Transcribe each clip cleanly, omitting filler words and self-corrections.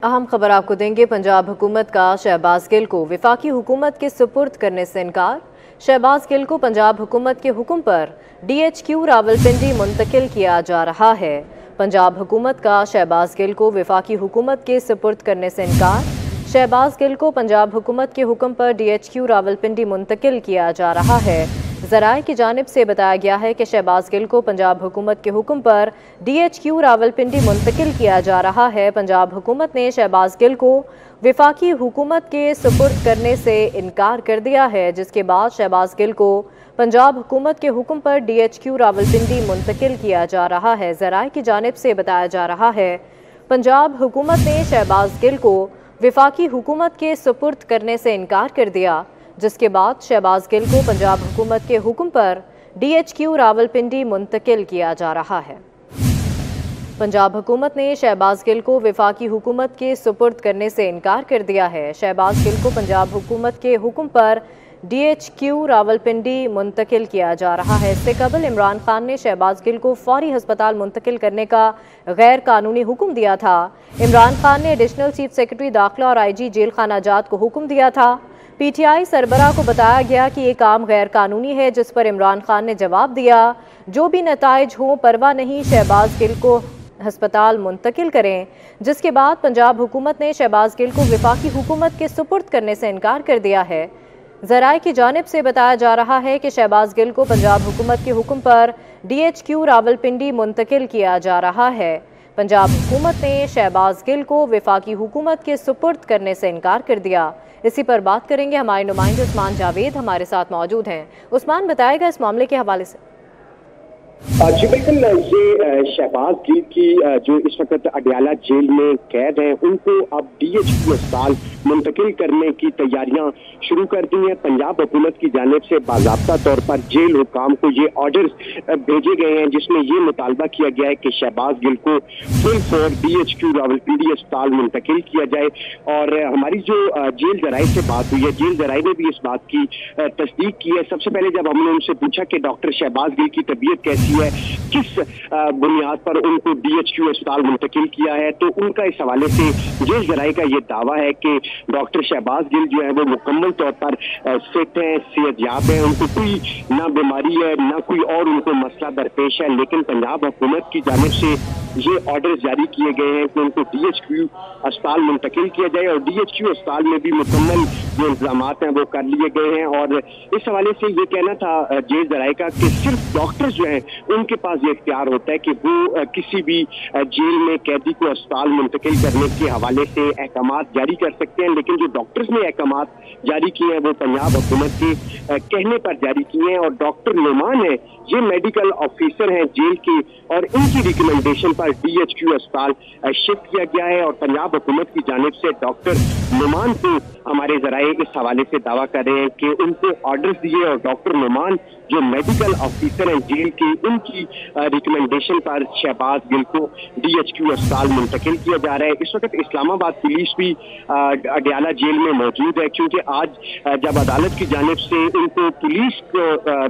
अहम खबर आपको देंगे। पंजाब हुकूमत का शहबाज गिल को वफाकी हुकूमत के सुपुर्द करने से इनकार। शहबाज गिल को पंजाब हुकूमत के हुक्म पर DHQ रावलपिंडी मुंतकिल किया जा रहा है। पंजाब हुकूमत का शहबाज गिल को वफाकी हुकूमत के सुपुर्द करने से इनकार। शहबाज गिल को पंजाब हुकूमत के हुक्म पर DHQ रावलपिंडी मुंतकिल किया जा रहा है। ज़राए की जानिब से बताया गया है कि शहबाज गिल को पंजाब हुकूमत के हुक्म पर DHQ रावलपिंडी मुंतकिल किया जा रहा है। पंजाब हुकूमत ने शहबाज गिल को वफाकी हुकूमत के सुपुर्द करने से इनकार कर दिया है, जिसके बाद शहबाज गिल को पंजाब हुकूमत के हुक्म पर DHQ रावलपिंडी मुंतकिल किया जा रहा है। ज़राए की जानिब से बताया जा रहा है पंजाब हुकूमत ने शहबाज गिल को वफाकी हुकूमत के सुपुर्द करने से इनकार कर दिया, जिसके बाद शहबाज गिल को पंजाब हुकूमत के हुक्म पर DHQ रावलपिंडी मुंतकिल किया जा रहा है। पंजाब हुकूमत ने शहबाज गिल को वफाकी हुकूमत के सुपुर्द करने से इनकार कर दिया है। शहबाज गिल को पंजाब हुकूमत के हुक्म पर DHQ रावलपिंडी मुंतकिल किया जा रहा है। इससे कबल इमरान खान ने शहबाज गिल को फौरी हस्पताल मुंतकिल करने का गैर कानूनी हुक्म दिया था। इमरान खान ने एडिशनल चीफ सेक्रेटरी दाखिला और IG जेल खाना जात को हुक्म दिया था। PTI सरबराह को बताया गया कि ये काम गैर कानूनी है, जिस पर इमरान खान ने जवाब दिया, जो भी नताइज हों परवाह नहीं, शहबाज गिल को हस्पताल मुंतकिल करें। जिसके बाद पंजाब हुकूमत ने शहबाज गिल को वफाकी हुकूमत के सुपुर्द करने से इनकार कर दिया है। ज़राए की जानिब से बताया जा रहा है कि शहबाज गिल को पंजाब हुकूमत के हुक्म पर DHQ रावलपिंडी मुंतकिल किया जा रहा है। पंजाब हुकूमत ने शहबाज गिल को वफाकी हुकूमत के सुपुर्द करने से इनकार कर दिया। इसी पर बात करेंगे, हमारे नुमाइंदे उस्मान जावेद हमारे साथ मौजूद हैं। उस्मान, बताएगा इस मामले के हवाले से। जी बिल्कुल, ये शहबाज गिल की जो इस वक्त अडियाला जेल में कैद हैं, उनको अब DHQ अस्पताल मुंतकिल करने की तैयारियां शुरू कर दी हैं। पंजाब हुकूमत की जानिब से बाज़ाब्ता तौर पर जेल हुकाम को ये ऑर्डर्स भेजे गए हैं, जिसमें ये मुतालबा किया गया है कि शहबाज गिल को फुल फॉर DHQ रावलपिंडी अस्पताल मुंतकिल किया जाए। और हमारी जो जेल जराए से बात हुई है, जेल जराए ने भी इस बात की तस्दीक की है। सबसे पहले जब हमने उनसे पूछा कि डॉक्टर शहबाज गिल की तबीयत कैसी है, किस बुनियाद पर उनको DHQ अस्पताल मुंतकिल किया है, तो उनका इस हवाले से जेल जराए का ये दावा है कि डॉक्टर शहबाज गिल जो है वो मुकम्मल तौर पर फिट है, सेहतयाब है, उनको कोई ना बीमारी है ना कोई और उनको मसला दरपेश है। लेकिन पंजाब हुकूमत की जानिब से ये ऑर्डर जारी किए गए हैं कि उनको DHQ अस्पताल मुंतकिल किया जाए और DHQ अस्पताल में भी मुकम्मल जो इंतजाम हैं वो कर लिए गए हैं। और इस हवाले से ये कहना था जेल जराए का कि सिर्फ डॉक्टर्स जो हैं उनके पास ये इख्तियार होता है कि वो किसी भी जेल में कैदी को अस्पताल मुंतकिल करने के हवाले से अहकामात जारी कर सकते हैं। लेकिन जो डॉक्टर्स ने अहकामात जारी किए हैं वो पंजाब हुकूमत के कहने पर जारी किए हैं। और डॉक्टर नुमान है, ये मेडिकल ऑफिसर हैं जेल के, और इनकी रिकमेंडेशन पर DHQ अस्पताल शिफ्ट किया गया है। और पंजाब हुकूमत की जानिब से डॉक्टर नुमान को हमारे जराए इस हवाले से दावा कर रहे हैं कि उनको ऑर्डर्स दिए और डॉक्टर नुमान जो मेडिकल ऑफिसर हैं जेल के, उनकी रिकमेंडेशन पर शहबाज गिल को DHQ अस्पताल मुंतकिल किया जा रहा है। इस वक्त इस्लामाबाद पुलिस भी अडियाला जेल में मौजूद है, क्योंकि आज जब अदालत की जानिब से उनको पुलिस को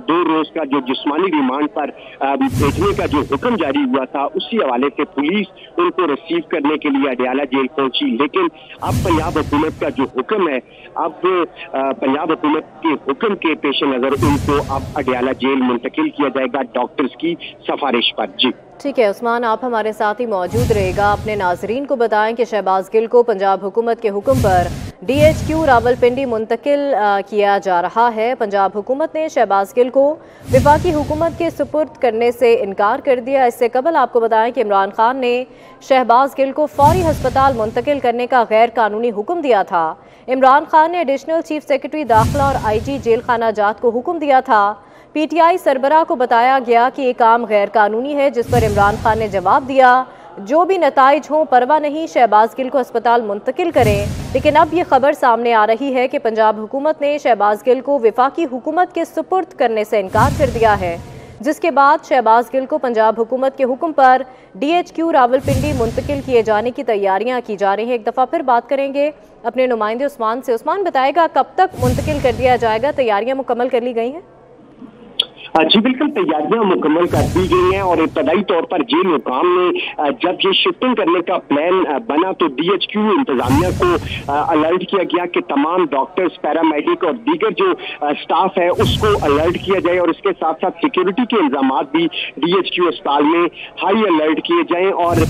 2 रोज का जो जिस्मानी रिमांड पर भेजने का जो हुक्म जारी हुआ था, उसी हवाले से पुलिस उनको रिसीव करने के लिए अडियाला जेल पहुंची। लेकिन अब पंजाब हुकूमत का जो हुक्म है, अब पंजाब हुकूमत के हुक्म के पेश नजर उनको अब अडियाला जेल मुंतकिल किया जाएगा डॉक्टर्स की सिफारिश पर। जी ठीक है उस्मान, आप हमारे साथ ही मौजूद रहेगा। अपने नाजरीन को बताएं कि शहबाज गिल को पंजाब हुकूमत के हुक्म पर DHQ रावलपिंडी मुंतकिल किया जा रहा है। पंजाब हुकूमत ने शहबाज गिल को वफाकी हुकूमत के सुपुर्द करने से इनकार कर दिया। इससे कबल आपको बताएं कि इमरान खान ने शहबाज गिल को फौरी हस्पताल मुंतकिल करने का गैर कानूनी हुक्म दिया था। इमरान खान ने एडिशनल चीफ सेक्रेटरी दाखिला और IG जेल खाना जात को हुक्म दिया था। PTI सरबराह को बताया गया कि ये काम गैर कानूनी है, जिस पर इमरान खान ने जवाब दिया, जो भी नताइज हों परवाह नहीं, शहबाज गिल को अस्पताल मुंतकिल करें। लेकिन अब ये खबर सामने आ रही है कि पंजाब हुकूमत ने शहबाज गिल को वफाकी हुकूमत के सुपुर्द करने से इनकार कर दिया है, जिसके बाद शहबाज गिल को पंजाब हुकूमत के हुक्म पर DHQ रावलपिंडी मुंतकिल किए जाने की तैयारियां की जा रही हैं। एक दफ़ा फिर बात करेंगे अपने नुमाइंदे उस्मान से। उस्मान, बताएगा कब तक मुंतकिल कर दिया जाएगा, तैयारियां मुकम्मल कर ली गई हैं? जी बिल्कुल, तैयारियां मुकम्मल कर दी गई हैं और इब्तदाई तौर पर जेल हुकाम ने जब ये शिफ्टिंग करने का प्लान बना तो DHQ इंतजामिया को अलर्ट किया गया कि तमाम डॉक्टर्स, पैरामेडिक और दीगर जो स्टाफ है उसको अलर्ट किया जाए और इसके साथ साथ सिक्योरिटी के इंतजाम भी DHQ अस्पताल में हाई अलर्ट किए जाएं। और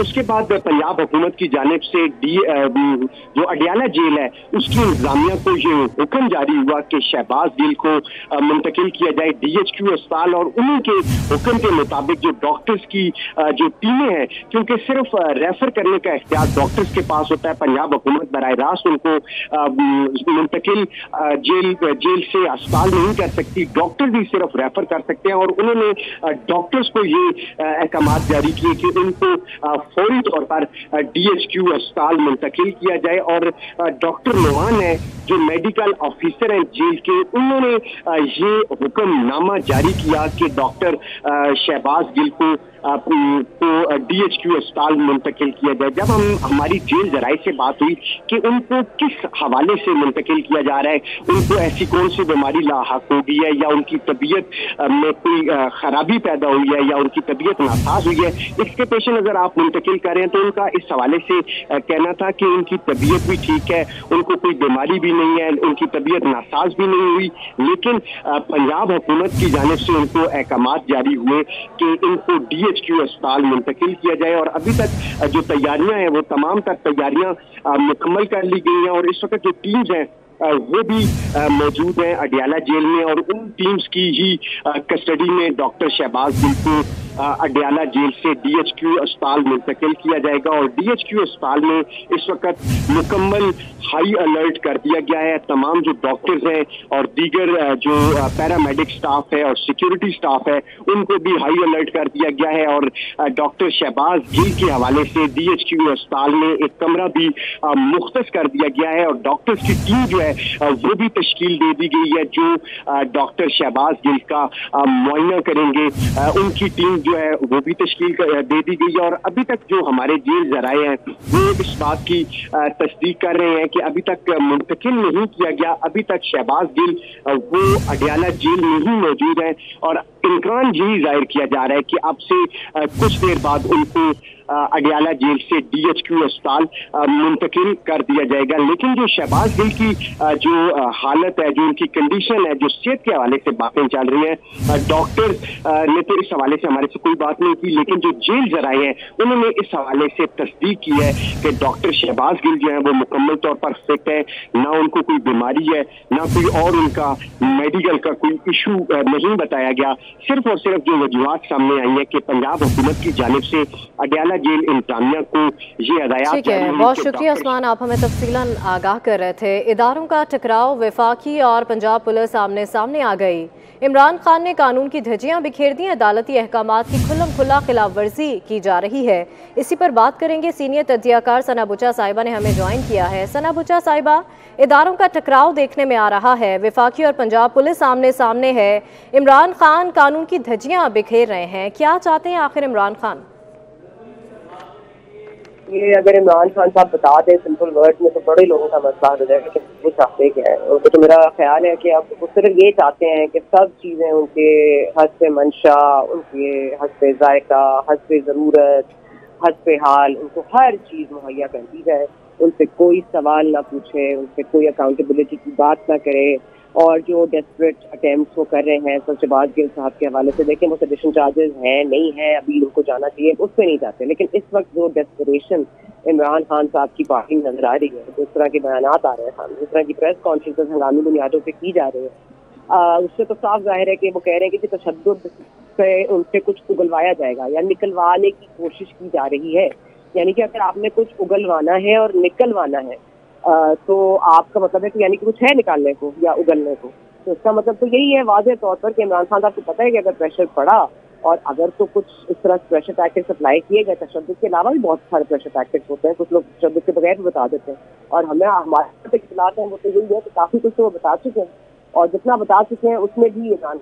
उसके बाद पंजाब हुकूमत की जानिब से जो अडियाला जेल है उसकी इंतजामिया को ये हुक्म जारी हुआ कि शहबाज गिल को मुंतकिल किया जाए DHQ अस्पताल। और उन्हीं के हुक्म के मुताबिक जो डॉक्टर्स की जो टीमें हैं, क्योंकि सिर्फ रेफर करने का इख्तियार डॉक्टर्स के पास होता है, पंजाब हुकूमत बराह रास्त उनको मुंतकिल जेल से अस्पताल नहीं कर सकती, डॉक्टर भी सिर्फ रेफर कर सकते हैं। और उन्होंने डॉक्टर्स को ये अहकाम जारी किए कि उनको फौरी तौर पर DHQ अस्पताल मुंतकिल किया जाए। और डॉक्टर नवान है जो मेडिकल ऑफिसर हैं जेल के, उन्होंने ये हुक्मनामा जारी किया कि डॉक्टर शहबाज गिल को DHQ अस्पताल मुंतकिल किया जाए। जब हमारी जेल जराये से बात हुई कि उनको किस हवाले से मुंतकिल किया जा रहा है, उनको ऐसी कौन सी बीमारी लाहक हो गई है या उनकी तबीयत में कोई खराबी पैदा हुई है या उनकी तबीयत नासाज हुई है, इसके पेश नज़र आप मुंतकिल करें, तो उनका इस हवाले से कहना था कि उनकी तबीयत भी ठीक है, उनको कोई बीमारी भी नहीं है, उनकी तबीयत नासाज भी नहीं हुई। लेकिन पंजाब हुकूमत की जानिब से उनको अहकामात जारी हुए कि इनको DHQ अस्पताल मुंतकिल किया जाए। और अभी तक जो तैयारियां हैं वो तमाम तक तैयारियां मुकम्मल कर ली गई हैं और इस वक्त जो टीम्स हैं वो भी मौजूद हैं अडियाला जेल में। और उन टीम्स की ही कस्टडी में डॉक्टर शहबाज गिल को अडियाला जेल से DHQ अस्पताल मुंतकिल किया जाएगा। और DHQ अस्पताल में इस वक्त मुकम्मल हाई अलर्ट कर दिया गया है। तमाम जो डॉक्टर्स हैं और दीगर जो पैरामेडिक स्टाफ है और सिक्योरिटी स्टाफ है उनको भी हाई अलर्ट कर दिया गया है। और डॉक्टर शहबाज गिल के हवाले से DHQ अस्पताल में एक कमरा भी मुख्तस कर दिया गया है और डॉक्टर्स की टीम जो है वो भी तश्कील दे दी गई है जो डॉक्टर शहबाज गिल का मुआयना करेंगे। उनकी टीम जो है वो भी तश्कील दे दी गई है। और अभी तक जो हमारे जेल जराए हैं वो इस बात की तस्दीक कर रहे हैं कि अभी तक मुंतकिल नहीं किया गया, अभी तक शहबाज गिल वो अडियाला जेल में ही मौजूद है। और इम्कान यही जाहिर किया जा रहा है कि अब से कुछ देर बाद उनको अडियाला जेल से DHQ अस्पताल मुंतकिल कर दिया जाएगा। लेकिन जो शहबाज गिल की जो हालत है, जो उनकी कंडीशन है, जो सेहत के हवाले से बातें चल रही हैं, डॉक्टर ने तो इस हवाले से हमारे से कोई बात नहीं की, लेकिन जो जेल जराए हैं उन्होंने इस हवाले से तस्दीक की है कि डॉक्टर शहबाज गिल जो है वो मुकम्मल तौर पर फिट है, ना उनको कोई बीमारी है, ना कोई और उनका मेडिकल का कोई इशू नहीं बताया गया। सिर्फ और सिर्फ जो वजूहात सामने आई है कि पंजाब हुकूमत की जानिब से अडियाला जेल इंतजामिया को ये हदायत। ठीक है, बहुत शुक्रिया उस्मान, आप हमें तफसीलन आगाह कर रहे थे। इदारों का टकराव, वफाकी और पंजाब पुलिस आमने सामने आ गई। इमरान खान ने कानून की धज्जियां बिखेर दी, अदालती अहकामात की खुल्लम खुल्ला खिलाफ वर्जी की जा रही है। इसी पर बात करेंगे, सीनियर तज्जियाकार सना बुचा साहिबा ने हमें ज्वाइन किया है। सना बुचा साहिबा, इदारों का टकराव देखने में आ रहा है, वफाकी और पंजाब पुलिस आमने सामने है, इमरान खान कानून की धज्जियां बिखेर रहे हैं, क्या चाहते हैं आखिर इमरान खान? ये अगर इमरान खान साहब बता दें सिंपल वर्ड में तो बड़े लोगों का मसला हो जाएगा कि वो चाहते क्या है। उनको तो मेरा ख्याल है कि अब वो सिर्फ ये चाहते हैं कि सब चीज़ें उनके हस्ब मंशा, उनके हस्ब जायका, हस्ब ज़रूरत, हस्ब हाल, उनको हर चीज़ मुहैया कर दी जाए, उनसे कोई सवाल ना पूछे, उनसे कोई अकाउंटेबिलिटी की बात ना करे। और जो डेस्परेट अटेम्प्ट वो कर रहे हैं शहबाज गिल साहब के हवाले से, देखें वो सेडिशन चार्जेस हैं नहीं है, अभी उनको जाना चाहिए, उस पर नहीं जाते। लेकिन इस वक्त जो डेस्परेशन इमरान खान साहब की पार्टी नजर आ रही है, जिस तरह के बयान आ रहे हैं, जिस तरह की प्रेस कॉन्फ्रेंस हंगामी बुनियादों पर की जा रही है, उससे तो साफ जाहिर है कि वो कह रहे हैं कि तशद्दुद से उनसे कुछ उगलवाया जाएगा या निकलवाने की कोशिश की जा रही है। यानी कि अगर आपने कुछ उगलवाना है और निकलवाना है तो आपका मतलब है कि यानी कि कुछ है निकालने को या उगलने को, तो इसका मतलब तो यही है वाज़ेह तौर पर कि इमरान खान साहब को पता है कि अगर प्रेशर पड़ा और अगर तो कुछ इस तरह प्रेशर टैक्टिक्स अप्लाई किए गए, तशद्दुद के अलावा भी बहुत सारे प्रेशर टैक्टिक्स होते हैं, कुछ लोग तशद्दुद के बगैर भी बता देते हैं और हमें हमारे इख्तिलाफ हैं वो तो यही है कि काफ़ी कुछ तो वो बता चुके हैं और जितना बता चुके हैं उसमें भी इमरान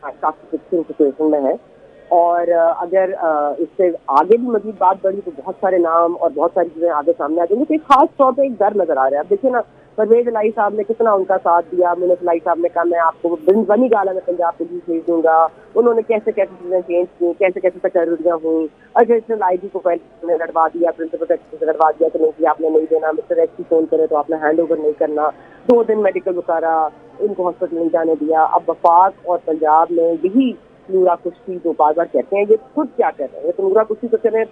काफ़ी फिक्सिंग सिचुएशन में है। और अगर इससे आगे भी मजीद बात बढ़ी तो बहुत सारे नाम और बहुत सारी चीज़ें आगे सामने आ जाएंगी। तो एक खास तौर पर एक डर नजर आ रहा है। अब देखिए ना, پرویز الہی صاحب نے کتنا ان کا ساتھ دیا. منت الہی صاحب نے کہا میں آپ کو بنی گالا میں پنجاب پولیس بھیج دوں گا. انہوں نے کیسے کیسے چیزیں چینج کی, کیسے کیسے تقرریاں ہوئیں. ایڈیشنل آئی جی کو پہلے نے لڑوا دیا, پرنسپل سیکرٹری سے لڑوا دیا کہ نہیں جی آپ نے نہیں دینا, مسٹر ایس کی فون کرے تو آپ نے ہینڈ اوور نہیں کرنا. 2 دن میڈیکل رکارا, ان کو ہاسپٹل نہیں جانے دیا. اب وفاق اور پنجاب میں یہی نورا کشتی جو بار بار کہتے ہیں, یہ خود کیا کر رہے ہیں؟ یہ تو نورا کشتی تو چلے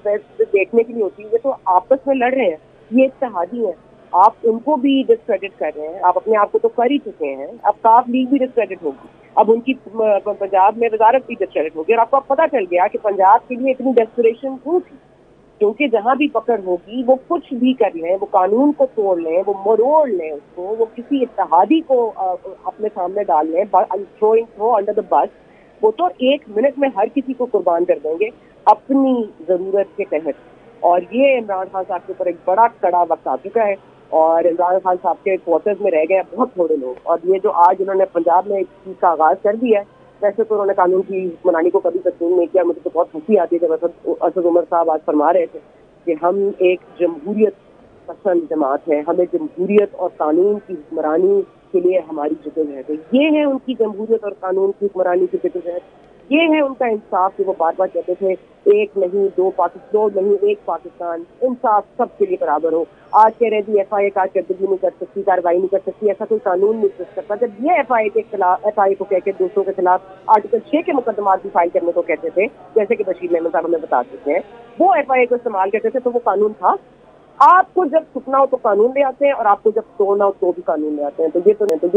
دیکھنے کے لیے ہوتی ہے, یہ تو آپس میں لڑ رہے ہیں, یہ اتحادی ہیں. آپ ان کو بھی ڈسکریڈٹ کر رہے ہیں, آپ اپنے آپ کو تو کر ہی چکے ہیں. اب کاف لیگ بھی ڈسکریڈٹ ہوگی, اب ان کی پنجاب میں وزارت بھی ڈسکریڈٹ ہوگی. اور آپ کو اب پتہ چل گیا کہ پنجاب کے لیے اتنی ڈیسپریشن کیوں تھی, کیونکہ جہاں بھی پکڑ ہوگی وہ کچھ بھی کر لیں, وہ قانون کو توڑ لیں, وہ مروڑ لیں اس کو, وہ کسی اتحادی کو اپنے سامنے ڈال لیں, تھرو انڈر دا بس. وہ تو 1 منٹ میں ہر کسی کو قربان کر دیں گے اپنی ضرورت کے تحت. اور یہ عمران خان صاحب کے اوپر ایک بڑا کڑا وقت آ چکا ہے, اور عمران خان صاحب کے کوارٹرز میں رہ گئے ہیں بہت تھوڑے لوگ. اور یہ جو آج انہوں نے پنجاب میں ایک چیز کا آغاز کر دیا ہے, ویسے تو انہوں نے قانون کی حکمرانی کو کبھی تسلیم نہیں کیا. مجھے تو بہت ہنسی آتی ہے جب اسد عمر صاحب آج فرما رہے تھے کہ ہم ایک جمہوریت پسند جماعت ہے, ہمیں جمہوریت اور قانون کی حکمرانی کے لیے ہماری جدوجہد ہے. یہ ہے ان کی جمہوریت اور قانون کی حکمرانی کی جدوجہد, یہ ہے ان کا انصاف کہ وہ بار بار کہتے تھے 1 نہیں 2 پاکستان, نہیں 1 پاکستان, انصاف سب کے لیے برابر ہو. آج کہہ رہے جی ایف آئی اے کارکردگی نہیں کر سکتی, کارروائی نہیں کر سکتی, ایسا کوئی قانون نہیں پیش کرتا. جب یہ ایف آئی اے کے خلاف, ایف آئی اے کو کہہ کے دوسروں کے خلاف آرٹیکل 6 کے مقدمات بھی فائل کرنے کو کہتے تھے, جیسے کہ بشیر احمد صاحب ہمیں بتا چکے ہیں, وہ ایف آئی اے کو استعمال کرتے تھے تو وہ قانون تھا. آپ کو جب چھپنا ہو تو قانون لے آتے ہیں, اور آپ کو جب توڑنا ہو تو بھی قانون لے آتے ہیں. تو یہ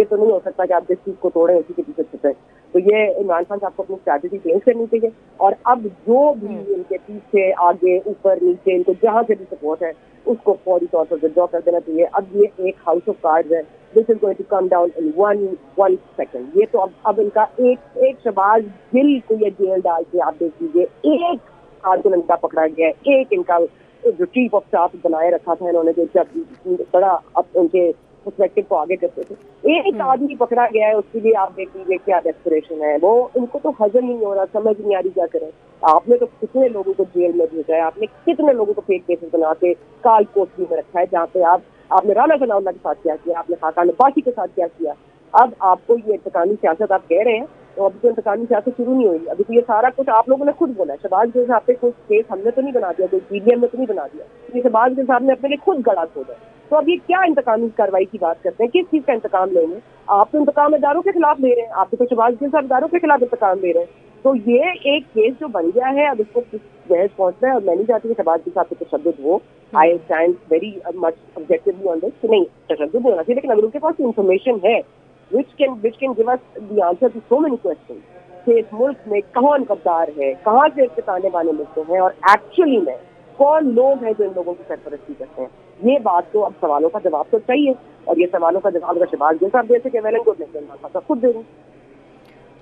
تو نہیں ہو سکتا کہ آپ جس چیز کو توڑیں اسی کے پیچھے چھپیں. تو یہ عمران خان صاحب کو اپنی اسٹریٹجی چینج کرنی چاہیے, اور اب جو بھی ان کے پیچھے آگے اوپر نیچے ان کو جہاں سے بھی سپورٹ ہے اس کو فوری طور پر ودرا کر دینا چاہیے. اب یہ ایک ہاؤس آف کارڈز ہے, this is going to come down in one second. یہ تو اب ان کا ایک شہباز گل کو یہ جیل ڈال کے آپ دیکھ لیجیے, ایک کارکن ان کا پکڑا گیا ہے, ایک ان کا جو چیف آف اسٹاف بنائے رکھا تھا انہوں نے, جو بڑا ان کے پرسپیکٹو کو آگے کرتے تھے, ایک آدمی پکڑا گیا ہے. اس کے لیے آپ دیکھ لیجیے کیا ڈیسپریشن ہے. وہ ان کو تو ہضم نہیں ہو رہا, سمجھ نہیں آ رہی کیا کریں. آپ نے تو کتنے لوگوں کو جیل میں بھیجا ہے, آپ نے کتنے لوگوں کو فیک کیسز بنا کے کال کوٹری میں رکھا ہے, جہاں پہ آپ نے رانا ثناء اللہ کے ساتھ کیا کیا, آپ نے خاقان عباسی کے ساتھ کیا کیا. اب آپ کو یہ انتقامی سیاست آپ کہہ رہے ہیں, تو ابھی تو انتقامی سیاست شروع نہیں ہوئی. ابھی تو یہ سارا کچھ آپ لوگوں نے خود بولا. شہباز گل صاحب پہ کوئی کیس ہم نے تو نہیں بنا دیا, کوئی پی ڈی ایم نے تو نہیں بنا دیا, یہ شہباز گل صاحب نے اپنے لیے خود گڑا کھودا. تو اب یہ کیا انتقامی کارروائی کی بات کرتے ہیں, کس چیز کا انتقام لیں گے؟ آپ تو انتقام اداروں کے خلاف لے رہے ہیں, آپ تو شہباز گل صاحب اداروں کے خلاف انتقام لے رہے ہیں. تو یہ ایک کیس جو بن گیا ہے, اب اس کو بحث پہنچنا ہے. اور میں نہیں چاہتی کہ شہباز گل صاحب پہ تشدد ہو. I stand very much objectively on this کہ نہیں تشدد ہونا چاہیے, لیکن اگر ان کے پاس انفارمیشن ہے which can give us the answer to so many questions کہ اس ملک میں کون غدار ہے, کہاں سے اس کے تانے بانے ملتے ہیں, اور ایکچولی میں کون لوگ ہیں جو ان لوگوں کی سرپرستی کرتے ہیں. یہ بات تو اب سوالوں کا جواب تو چاہیے, اور یہ سوالوں کا جواب اگر شہباز گل صاحب دے سکے ویل اینڈ گڈ, نہیں خود دے دوں.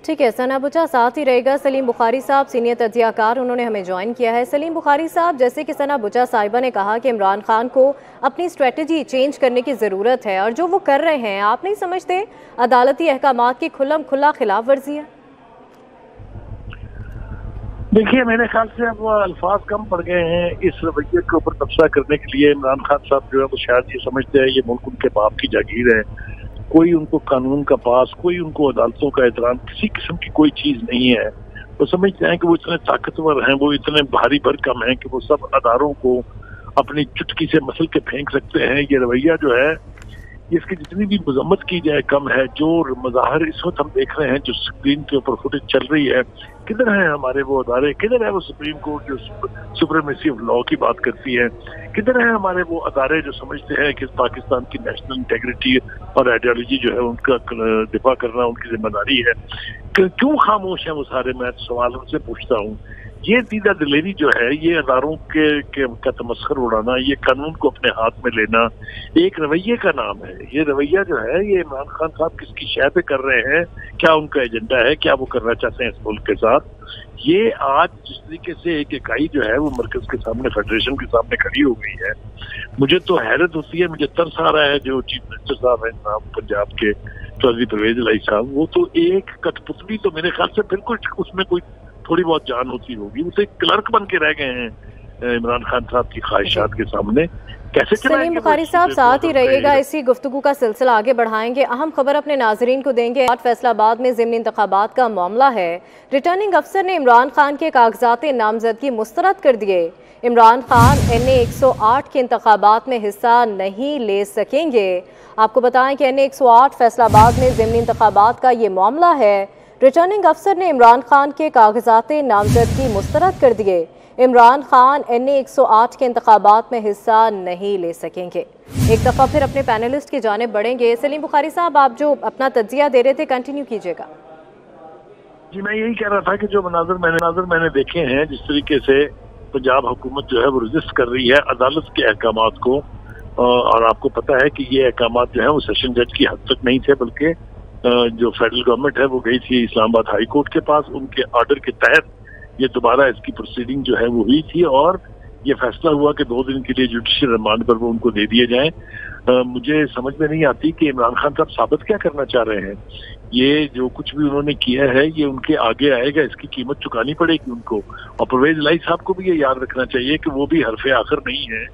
ٹھیک ہے ثنا بچا, ساتھ ہی رہے گا سلیم بخاری صاحب, سینئر تجزیہ کار, انہوں نے ہمیں جوائن کیا ہے. سلیم بخاری صاحب, جیسے کہ ثنا بچا صاحبہ نے کہا کہ عمران خان کو اپنی اسٹریٹجی چینج کرنے کی ضرورت ہے, اور جو وہ کر رہے ہیں آپ نہیں سمجھتے عدالتی احکامات کی کھلم کھلا خلاف ورزی ہے؟ دیکھیے میرے خیال سے اب الفاظ کم پڑ گئے ہیں اس رویے کے اوپر تبصرہ کرنے کے لیے. عمران خان صاحب جو ہے وہ شاید یہ سمجھتے ہیں یہ ملک ان کے باپ کی جاگیر ہے, کوئی ان کو قانون کا پاس, کوئی ان کو عدالتوں کا احترام, کسی قسم کی کوئی چیز نہیں ہے. وہ سمجھتے ہیں کہ وہ اتنے طاقتور ہیں, وہ اتنے بھاری بھرکم ہیں کہ وہ سب اداروں کو اپنی چٹکی سے مسل کے پھینک سکتے ہیں. یہ رویہ جو ہے اس کی جتنی بھی مذمت کی جائے کم ہے. جو مظاہر اس وقت ہم دیکھ رہے ہیں, جو اسکرین کے اوپر فوٹیج چل رہی ہے, کدھر ہیں ہمارے وہ ادارے, کدھر ہے وہ سپریم کورٹ جو سپریمیسی آف لا کی بات کرتی ہے, کدھر ہیں ہمارے وہ ادارے جو سمجھتے ہیں کہ پاکستان کی نیشنل انٹیگریٹی اور آئیڈیالوجی جو ہے ان کا دفاع کرنا ان کی ذمہ داری ہے. کیوں خاموش ہیں وہ سارے؟ میں سوال ان سے پوچھتا ہوں. یہ دیدہ دلیری جو ہے, یہ اداروں کا تمسخر اڑانا, یہ قانون کو اپنے ہاتھ میں لینا ایک رویے کا نام ہے. یہ رویہ جو ہے یہ عمران خان صاحب کس کی شے پہ کر رہے ہیں, کیا ان کا ایجنڈا ہے, کیا وہ کرنا چاہتے ہیں اس ملک کے ساتھ؟ یہ آج جس طریقے سے ایک اکائی جو ہے وہ مرکز کے سامنے, فیڈریشن کے سامنے کھڑی ہو گئی ہے, مجھے تو حیرت ہوتی ہے, مجھے ترس آ رہا ہے. جو چیف منسٹر صاحب ہیں پنجاب کے چودھری پرویز الہی صاحب, وہ تو ایک کٹ پتلی, تو میرے خیال سے بالکل اس میں کوئی تھوڑی بہت جان ہوتی ہوگی, وہ تو ایک کلرک بن کے رہ گئے ہیں. इमरान खान साहब की ख्वाहिशात के सामने कैसे सलीम बुखारी साहब साथ ही रहिएगा, इसी गुफ्तगू का सिलसिला आगे बढ़ाएंगे। अहम खबर अपने नाजरीन को देंगे। फैसलाबाद में ज़िमनी इंतखाबात का मामला है। रिटर्निंग अफसर ने इमरान खान के कागजात नामजदगी मुस्तरद कर दिए। इमरान खान NA 108 के इंतखाबात में हिस्सा नहीं ले सकेंगे। आपको बताएं कि NA 108 फैसलाबाद में ज़िमनी इंतखाबात का ये मामला है। रिटर्निंग अफसर ने इमरान खान के कागजात नामजदगी मुस्तरद कर दिए। इमरान खान NA 108 के इंतखाबात में हिस्सा नहीं ले सकेंगे। एक दफ़ा फिर अपने पैनलिस्ट की जानिब बढ़ेंगे। सलीम बुखारी साहब, आप जो अपना तज्जिया दे रहे थे, कंटिन्यू कीजिएगा। जी, मैं यही कह रहा था कि जो मनाजर मैंने देखे हैं, जिस तरीके से पंजाब हुकूमत जो है वो रजिस्ट कर रही है अदालत के अहकामात को, और आपको पता है कि ये अहकामात जो है वो सेशन जज की हद तक नहीं थे, बल्कि जो फेडरल गवर्नमेंट है वो गई थी इस्लामाबाद हाई कोर्ट के पास, उनके ऑर्डर के तहत ये दोबारा इसकी प्रोसीडिंग जो है वो हुई थी, और ये फैसला हुआ कि 2 दिन के लिए जुडिशियल रिमांड पर वो उनको दे दिए जाएं। मुझे समझ में नहीं आती कि इमरान खान साहब साबित क्या करना चाह रहे हैं। ये जो कुछ भी उन्होंने किया है ये उनके आगे आएगा, इसकी कीमत चुकानी पड़ेगी उनको। और परवेज इलाही साहब को भी ये याद रखना चाहिए कि वो भी हरफे आखिर नहीं है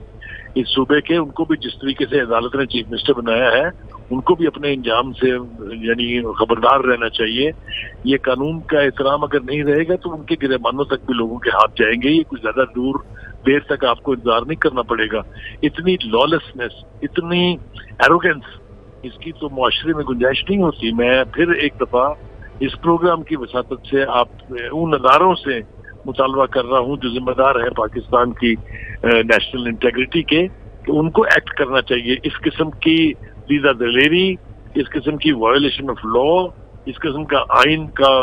इस सूबे के। उनको भी जिस तरीके से अदालत ने चीफ मिनिस्टर बनाया है, उनको भी अपने इंजाम से यानी खबरदार रहना चाहिए। ये कानून का एहतराम अगर नहीं रहेगा तो उनके गिरेबानों तक भी लोगों के हाथ जाएंगे। ये कुछ ज्यादा देर तक आपको इंतजार नहीं करना पड़ेगा। इतनी लॉलेसनेस, इतनी एरोगेंस, इसकी तो मुआशरे में गुंजाइश नहीं होती। मैं फिर एक दफा इस प्रोग्राम की वसातत से आप उन अदारों से मुतालबा कर रहा हूँ जो जिम्मेदार है पाकिस्तान की नेशनल इंटेग्रिटी के, कि उनको एक्ट करना चाहिए। इस किस्म की दीदा दलेरी, इस किस्म की वायोलेशन ऑफ लॉ, इस किस्म का आइन का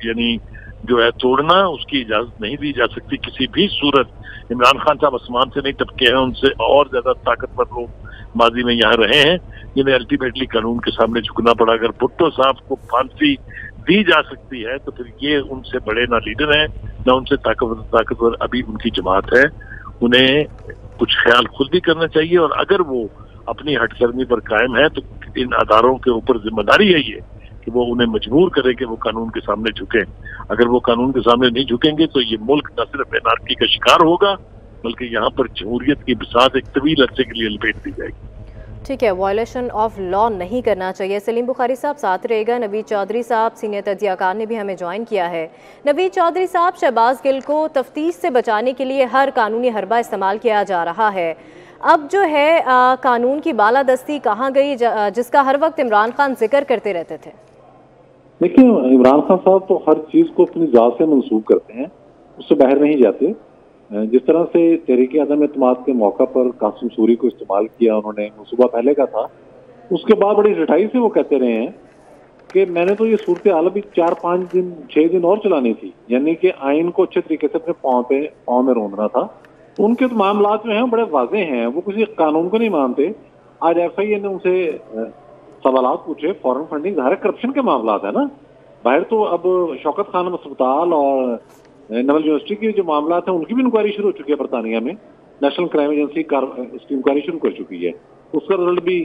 यानी जो है तोड़ना, उसकी इजाजत नहीं दी जा सकती किसी भी सूरत। इमरान खान साहब आसमान से नहीं टपके हैं, उनसे और ज्यादा ताकतवर लोग माजी में यहाँ रहे हैं जिन्हें अल्टीमेटली कानून के सामने झुकना पड़ा। अगर भुट्टो साहब को फांसी दी जा सकती है तो फिर ये उनसे बड़े ना लीडर हैं ना उनसे ताकतवर अभी उनकी जमात है। उन्हें कुछ ख्याल खुद भी करना चाहिए, और अगर वो अपनी हटकर्मी पर कायम है तो इन अदारों के ऊपर जिम्मेदारी है ये कि वो उन्हें मजबूर करे कि वो कानून के सामने झुकें। अगर वो कानून के सामने नहीं झुकेंगे तो ये मुल्क न सिर्फ एनार्की का शिकार होगा बल्कि यहाँ पर जमहूरियत की बिसात एक तवील अरसे के लिए लपेट दी जाएगी। ठीक है, वायलेशन ऑफ लॉ नहीं करना चाहिए। सलीम बुखारी साहब साथ रहेगा। नवीद चौधरी साहब सीनियर तज्जियाकार ने भी हमें ज्वाइन किया है। नवीद चौधरी साहब, शहबाज गिल को तफ्तीश से बचाने के लिए हर कानूनी हरबा इस्तेमाल किया जा रहा है। अब जो है कानून की बालादस्ती कहाँ गई जिसका हर वक्त इमरान खान जिक्र करते रहते थे? देखिए, इमरान खान साहब तो हर चीज को अपनी जात से मंसूब करते हैं, उससे बाहर नहीं जाते। जिस तरह से तहरीक आदम एतमाद के मौका पर कासिम सूरी को इस्तेमाल किया उन्होंने, मनसूबा पहले का था, उसके बाद बड़ी रिठाई से वो कहते रहे हैं कि मैंने तो ये सूरत हाल अभी 4-5 दिन 6 दिन और चलानी थी, यानी कि आइन को अच्छे तरीके से अपने पाँव में रोंदना था। उनके तो मामलात जो हैं बड़े वाजे हैं, वो किसी कानून को नहीं मानते। आज FIA ने उनसे सवालात पूछे, फॉरेन फंडिंग ज़ाहिर करप्शन के मामलात है ना। बाहर तो अब शौकत खान अस्पताल और नवल यूनिवर्सिटी की जो मामलात हैं उनकी भी इंक्वायरी शुरू हो चुकी है। बरतानिया में नेशनल क्राइम एजेंसी उसकी इंक्वायरी शुरू कर चुकी है, उसका रिजल्ट भी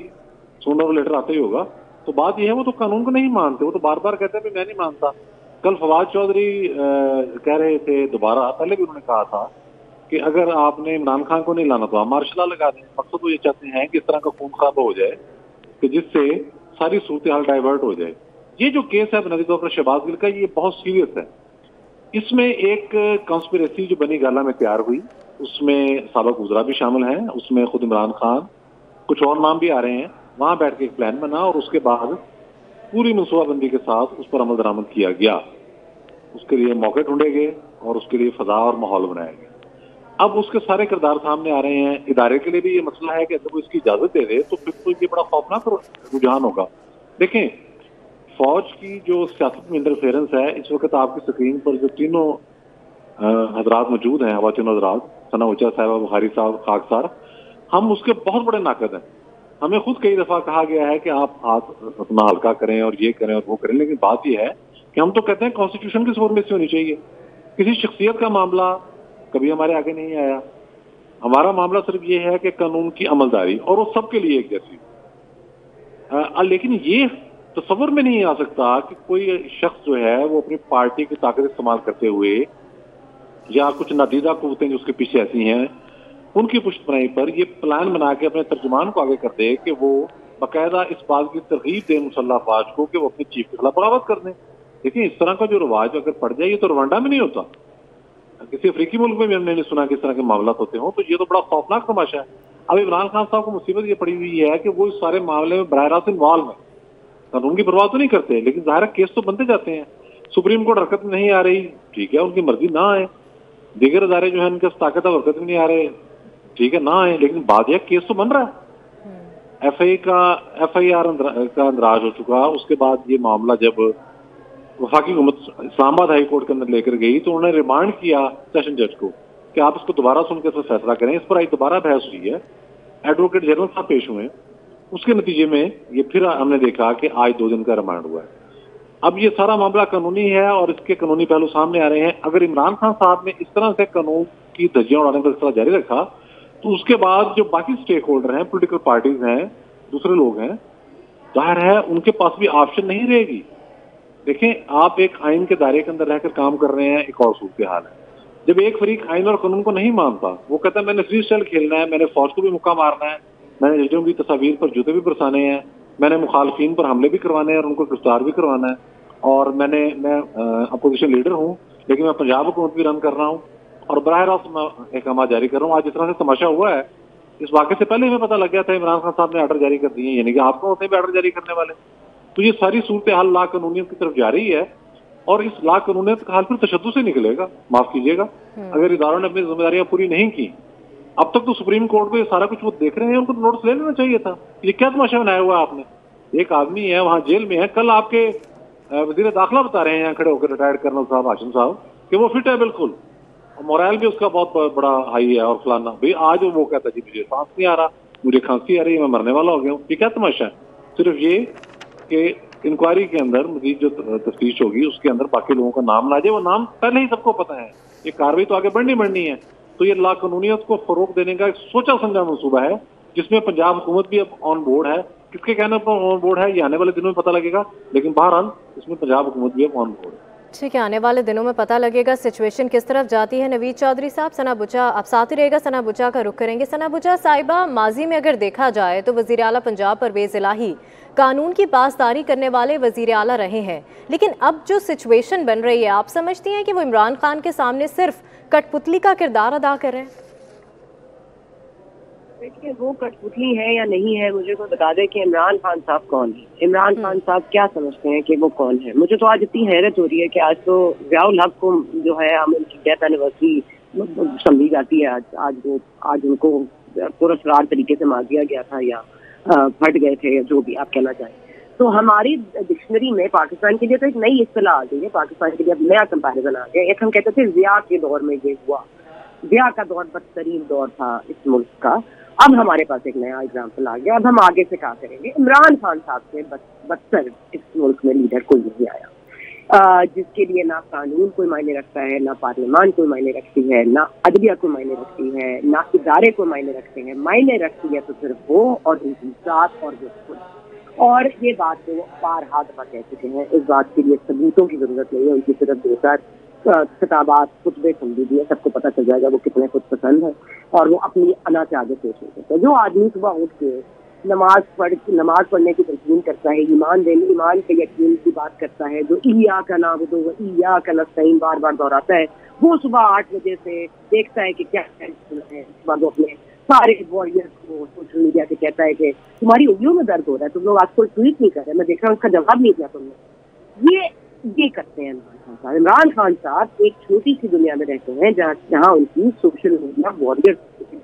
सूनर और लेटर आता ही होगा। तो बात यह है, वो तो कानून को नहीं मानते, वो तो बार बार कहते हैं मैं नहीं मानता। कल फवाद चौधरी कह रहे थे, दोबारा पहले भी उन्होंने कहा था कि अगर आपने इमरान खान को नहीं लाना तो आप मार्शल लॉ लगा दें। मकसद वो ये चाहते हैं कि इस तरह का खून खराब हो जाए कि जिससे सारी सूरत हाल डाइवर्ट हो जाए। ये जो केस है बुनियादी तौर पर शहबाज गिल का, ये बहुत सीरियस है। इसमें एक कॉन्स्पिरेसी जो बनी गाला में तैयार हुई, उसमें साबिक वज़रा भी शामिल हैं, उसमें खुद इमरान खान, कुछ और नाम भी आ रहे हैं। वहां बैठ के एक प्लान बना और उसके बाद पूरी मनसूबाबंदी के साथ उस पर अमल दरामद किया गया। उसके लिए मौके ढूंढे गए और उसके लिए फजा और माहौल बनाया गया। अब उसके सारे किरदार सामने आ रहे हैं। इदारे के लिए भी ये मसला है कि अगर वो इसकी इजाजत दे दे तो फिर तो ये बड़ा खौफनाक रुझान होगा। देखें, फौज की जो सियासत में इंटरफेरेंस है, इस वक्त आपकी स्क्रीन पर जो तीनों हजरात मौजूद हैं, तीनों हजरात, सना उचा साहब, बुखारी साहब, खाक साहब, हम उसके बहुत बड़े नाकद हैं। हमें खुद कई दफा कहा गया है कि आप हाथ अपना हल्का करें और ये करें और वो करें, लेकिन बात यह है कि हम तो कहते हैं कॉन्स्टिट्यूशन की फॉर्मेसी होनी चाहिए। किसी शख्सियत का मामला कभी हमारे आगे नहीं आया। हमारा मामला सिर्फ ये है कि कानून की अमलदारी, और वो सबके लिए एक जैसी। लेकिन ये तस्वर में नहीं आ सकता कि कोई शख्स जो है वो अपनी पार्टी की ताकत इस्तेमाल करते हुए या कुछ नादीदा कुव्वतें जो उसके पीछे ऐसी हैं, उनकी पुष्टबनाई पर ये प्लान बना के अपने तर्जुमान को आगे कर दे कि वो बाकायदा इस बात की तरगीब दे मुसल्लह अफवाज को कि वो अपने चीफ के खिलाफ बगावत कर दें। देखिए, इस तरह का जो रवाज अगर पड़ जाए, ये तो रवांडा में नहीं होता, किसी अफ्रीकी मुल्क में भी हमने नहीं सुना कि इस तरह के मामला होते हों, तो ये तो बड़ा खौफनाक तमाशा है। अब इमरान खान साहब को मुसीबत ये पड़ी हुई है कि वो इस सारे मामले में बराह रास्त इन्वॉल्व है, कानून की परवाह तो नहीं करते, लेकिन ज़ाहिर केस तो बनते जाते हैं। सुप्रीम कोर्ट हरकत में नहीं आ रही, ठीक है, उनकी मर्जी ना आए, दीगर अदारे जो है उनके ताकत हरकत में नहीं आ रहे, ठीक है, ना आए, लेकिन बात यह केस तो बन रहा है। FIR का अंदराज हो चुका। उसके बाद ये मामला जब वफाकी हुकूमत इस्लामाबाद हाई कोर्ट के अंदर लेकर गई तो उन्होंने रिमांड किया सेशन जज को कि आप इसको दोबारा सुन के इस पर फैसला करें। इस पर आज दोबारा बहस हुई है, एडवोकेट जनरल साहब पेश हुए, उसके नतीजे में ये फिर हमने देखा कि आज 2 दिन का रिमांड हुआ है। अब ये सारा मामला कानूनी है और इसके कानूनी पहलू सामने आ रहे हैं। अगर इमरान खान साहब ने इस तरह से कानून की धज्जियां उड़ाने का सिलसिला जारी रखा तो उसके बाद जो बाकी स्टेक होल्डर हैं, पोलिटिकल पार्टीज हैं, दूसरे लोग हैं, जाहिर है उनके पास भी ऑप्शन नहीं रहेगी। देखें, आप एक आइन के दायरे के अंदर रहकर काम कर रहे हैं, एक और सूरत हाल है। जब एक फरीक आइन और कानून को नहीं मानता, वो कहता है मैंने फ्री स्टाइल खेलना है, मैंने फौज को भी मुक्का मारना है, मैंने जजों की तस्वीर पर जूते भी बरसाने हैं, मैंने मुखालफिन पर हमले भी करवाने हैं और उनको गिरफ्तार भी करवाना है, और मैं अपोजिशन लीडर हूँ, लेकिन मैं पंजाब हुकूमत भी रन कर रहा हूँ और बराह रास्त मैं अहकाम जारी कर रहा हूँ। आज इस तरह से तमाशा हुआ है, इस वाक़े से पहले हमें पता लग गया था इमरान खान साहब ने आर्डर जारी कर दिए, यानी कि आपको होते भी आर्डर जारी करने वाले। तो ये सारी सूरत हाल ला कानूनियत की तरफ जा रही है और इस ला कानूनियत का हाल फिर तशद्दुद से निकलेगा। माफ कीजिएगा, अगर इदारों ने अपनी जिम्मेदारियां पूरी नहीं की, अब तक तो सुप्रीम कोर्ट को ये सारा कुछ वो देख रहे हैं, उनको नोटिस ले लेना चाहिए था। ये क्या तमाशा बनाया हुआ है आपने? एक आदमी है वहां जेल में है, कल आपके वजीर दाखिला बता रहे हैं यहाँ खड़े होकर, रिटायर्ड कर्नल साहब हाशिम साहब, कि वो फिट है बिल्कुल, और मोरल भी उसका बहुत बड़ा हाई है और फलाना। भाई आज वो कहता है जी मुझे सांस नहीं आ रहा, मुझे खांसी आ रही है, मैं मरने वाला हो गया हूँ। ये क्या तमाशा है? सिर्फ ये कि इंक्वायरी के अंदर मजीद जो तफ्तीश होगी उसके अंदर बाकी लोगों का नाम ना जाए, वो नाम पहले ही सबको पता है, ये कार्रवाई तो आगे बढ़नी है। तो ये ला कानूनियत को फरोग देने का एक सोचा समझा मंसूबा है, जिसमें पंजाब हुकूमत भी अब ऑन बोर्ड है। किसके कहने पर ऑन बोर्ड है ये आने वाले दिनों में पता लगेगा, लेकिन बहरहाल इसमें पंजाब हुकूमत भी अब ऑन बोर्ड है। ठीक है, आने वाले दिनों में पता लगेगा सिचुएशन किस तरफ जाती है। नवीद चौधरी साहब, सना बुचा आप साथ ही रहेगा, सना बुचा का रुख करेंगे। सना बुचा साहिबा, माजी में अगर देखा जाए तो वज़ीर आला पंजाब परवेज़ इलाही कानून की पासदारी करने वाले वज़ीर आला रहे हैं, लेकिन अब जो सिचुएशन बन रही है, आप समझती हैं कि वो इमरान खान के सामने सिर्फ कठपुतली का किरदार अदा कर रहे हैं? देखिए, वो कठपुतली है या नहीं है, मुझे कोई बता दे कि इमरान खान साहब कौन है, इमरान खान साहब क्या समझते हैं कि वो कौन है। मुझे तो आज इतनी हैरत हो रही है कि आज तो ज़ियाउल हक को जो है हम उनकी डेथ एनिवर्सरी समझी जाती है। आज उनको पुरस्कार तरीके से मार दिया गया था या फट गए थे, जो भी आप कहना चाहें। तो हमारी डिक्शनरी में पाकिस्तान के लिए तो एक नई इस्तिलाह आ गई है, पाकिस्तान के लिए अब नया कंपैरिजन आ गया। एक हम कहते थे ज़िया के दौर में ये हुआ, ज़िया का दौर बदतरीन दौर था इस मुल्क का। अब हमारे पास एक नया एग्जाम्पल आ गया। अब हम आगे से क्या करेंगे? इमरान खान साहब से बदतर इस मुल्क में लीडर कोई नहीं आया, जिसके लिए ना कानून कोई मायने रखता है, ना पार्लियामान कोई मायने रखती है, ना अदलिया कोई मायने रखती है, ना इदारे को मायने रखते हैं। मायने रखती है तो सिर्फ वो और उनकी जात और वो खुद। और ये बात तो वो बारहा दफा कह चुके हैं, इस बात के लिए सबूतों की जरूरत नहीं है। उनकी सिर्फ 2-4 किताबात खुतबे समझी दी है, सबको पता चल जाएगा वो कितने खुद पसंद है और वो अपनी अना से आगे पेश नहीं करते। जो आदमी सुबह उठ के नमाज पढ़ने की तलकीन करता है, ईमान के यकीन की बात करता है, जो इया का नाबुदु व इया का नस्तईन बार बार दोहराता है, वो सुबह 8 बजे से देखता है कि क्या है। वो अपने सारे वॉरियर्स को सोशल मीडिया से कहता है कि तुम्हारी उंगलियों में दर्द हो रहा है, तुम लोग आज कोई ट्वीट नहीं कर रहे, मैं देख रहा हूँ उसका जवाब नहीं दिया तुमने। ये करते हैं इमरान खान साहब एक छोटी सी दुनिया में रहते हैं जहाँ उनकी सोशल मीडिया वॉरियर्स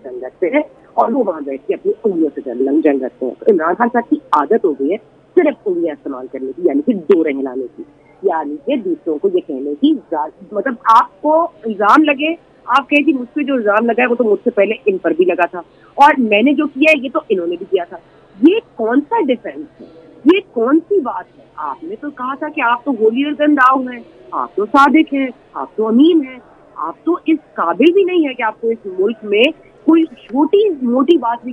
जंग करते हैं और वो वहां बैठ के अपनी उंगलियों से जंग करते हैं। तो इमरान खान साहब की आदत हो गई है सिर्फ उंगलियां इस्तेमाल करने की, यानी कि डोरे हिलाने की, यानी कि दूसरों को ये कहने की, मतलब आपको इल्जाम लगे, आप कहें कि मुझ पर जो इल्जाम लगा है वो तो मुझसे पहले इन पर भी लगा था और मैंने जो किया है ये तो इन्होंने भी किया था। ये कौन सा डिफेंस है? ये कौन सी बात है? आपने तो कहा था कि आप तो होलियर देन दाऊ हैं, आप तो सादिक हैं, आप तो अमीन हैं, आप तो इस काबिल भी नहीं है कि आपको इस मुल्क में कोई छोटी मोटी बात भी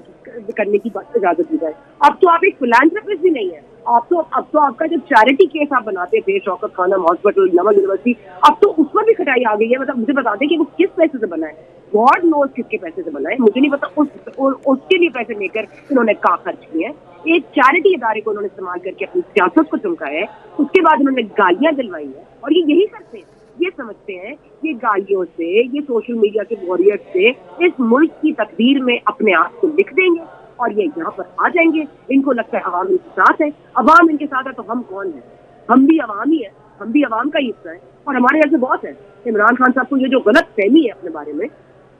करने की इजाजत दी जाए। अब तो आप एक फिलैंथ्रोपिस्ट भी नहीं है, اب تو آپ کا جو چیریٹی کیس آپ بناتے تھے شوکت خانم ہاسپٹل نمک یونیورسٹی، اب تو اس پر بھی کھٹائی آ گئی ہے. مطلب مجھے بتا دیں کہ وہ کس پیسے سے بنا ہے، گاڈ نوز کس کے پیسے سے بنا ہے، مجھے نہیں پتا. اس کے لیے پیسے لے کر انہوں نے کہاں خرچ کیے ہیں. ایک چیریٹی ادارے کو انہوں نے استعمال کر کے اپنی سیاست کو چمکایا ہے. اس کے بعد انہوں نے گالیاں دلوائی ہیں، اور یہ یہی کرتے ہیں. یہ سمجھتے ہیں کہ گالیوں سے، یہ سوشل میڈیا کے وارئر سے اس ملک کی تقدیر میں اپنے آپ کو لکھ دیں گے اور یہ یہاں پر آ جائیں گے. ان کو لگتا ہے عوام ان کے ساتھ ہے. عوام ان کے ساتھ ہے تو ہم کون ہیں؟ ہم بھی عوام ہی ہیں، ہم بھی عوام کا ہی حصہ ہے. اور ہمارے یہاں سے بہت ہے. عمران خان صاحب کو یہ جو غلط فہمی ہے اپنے بارے میں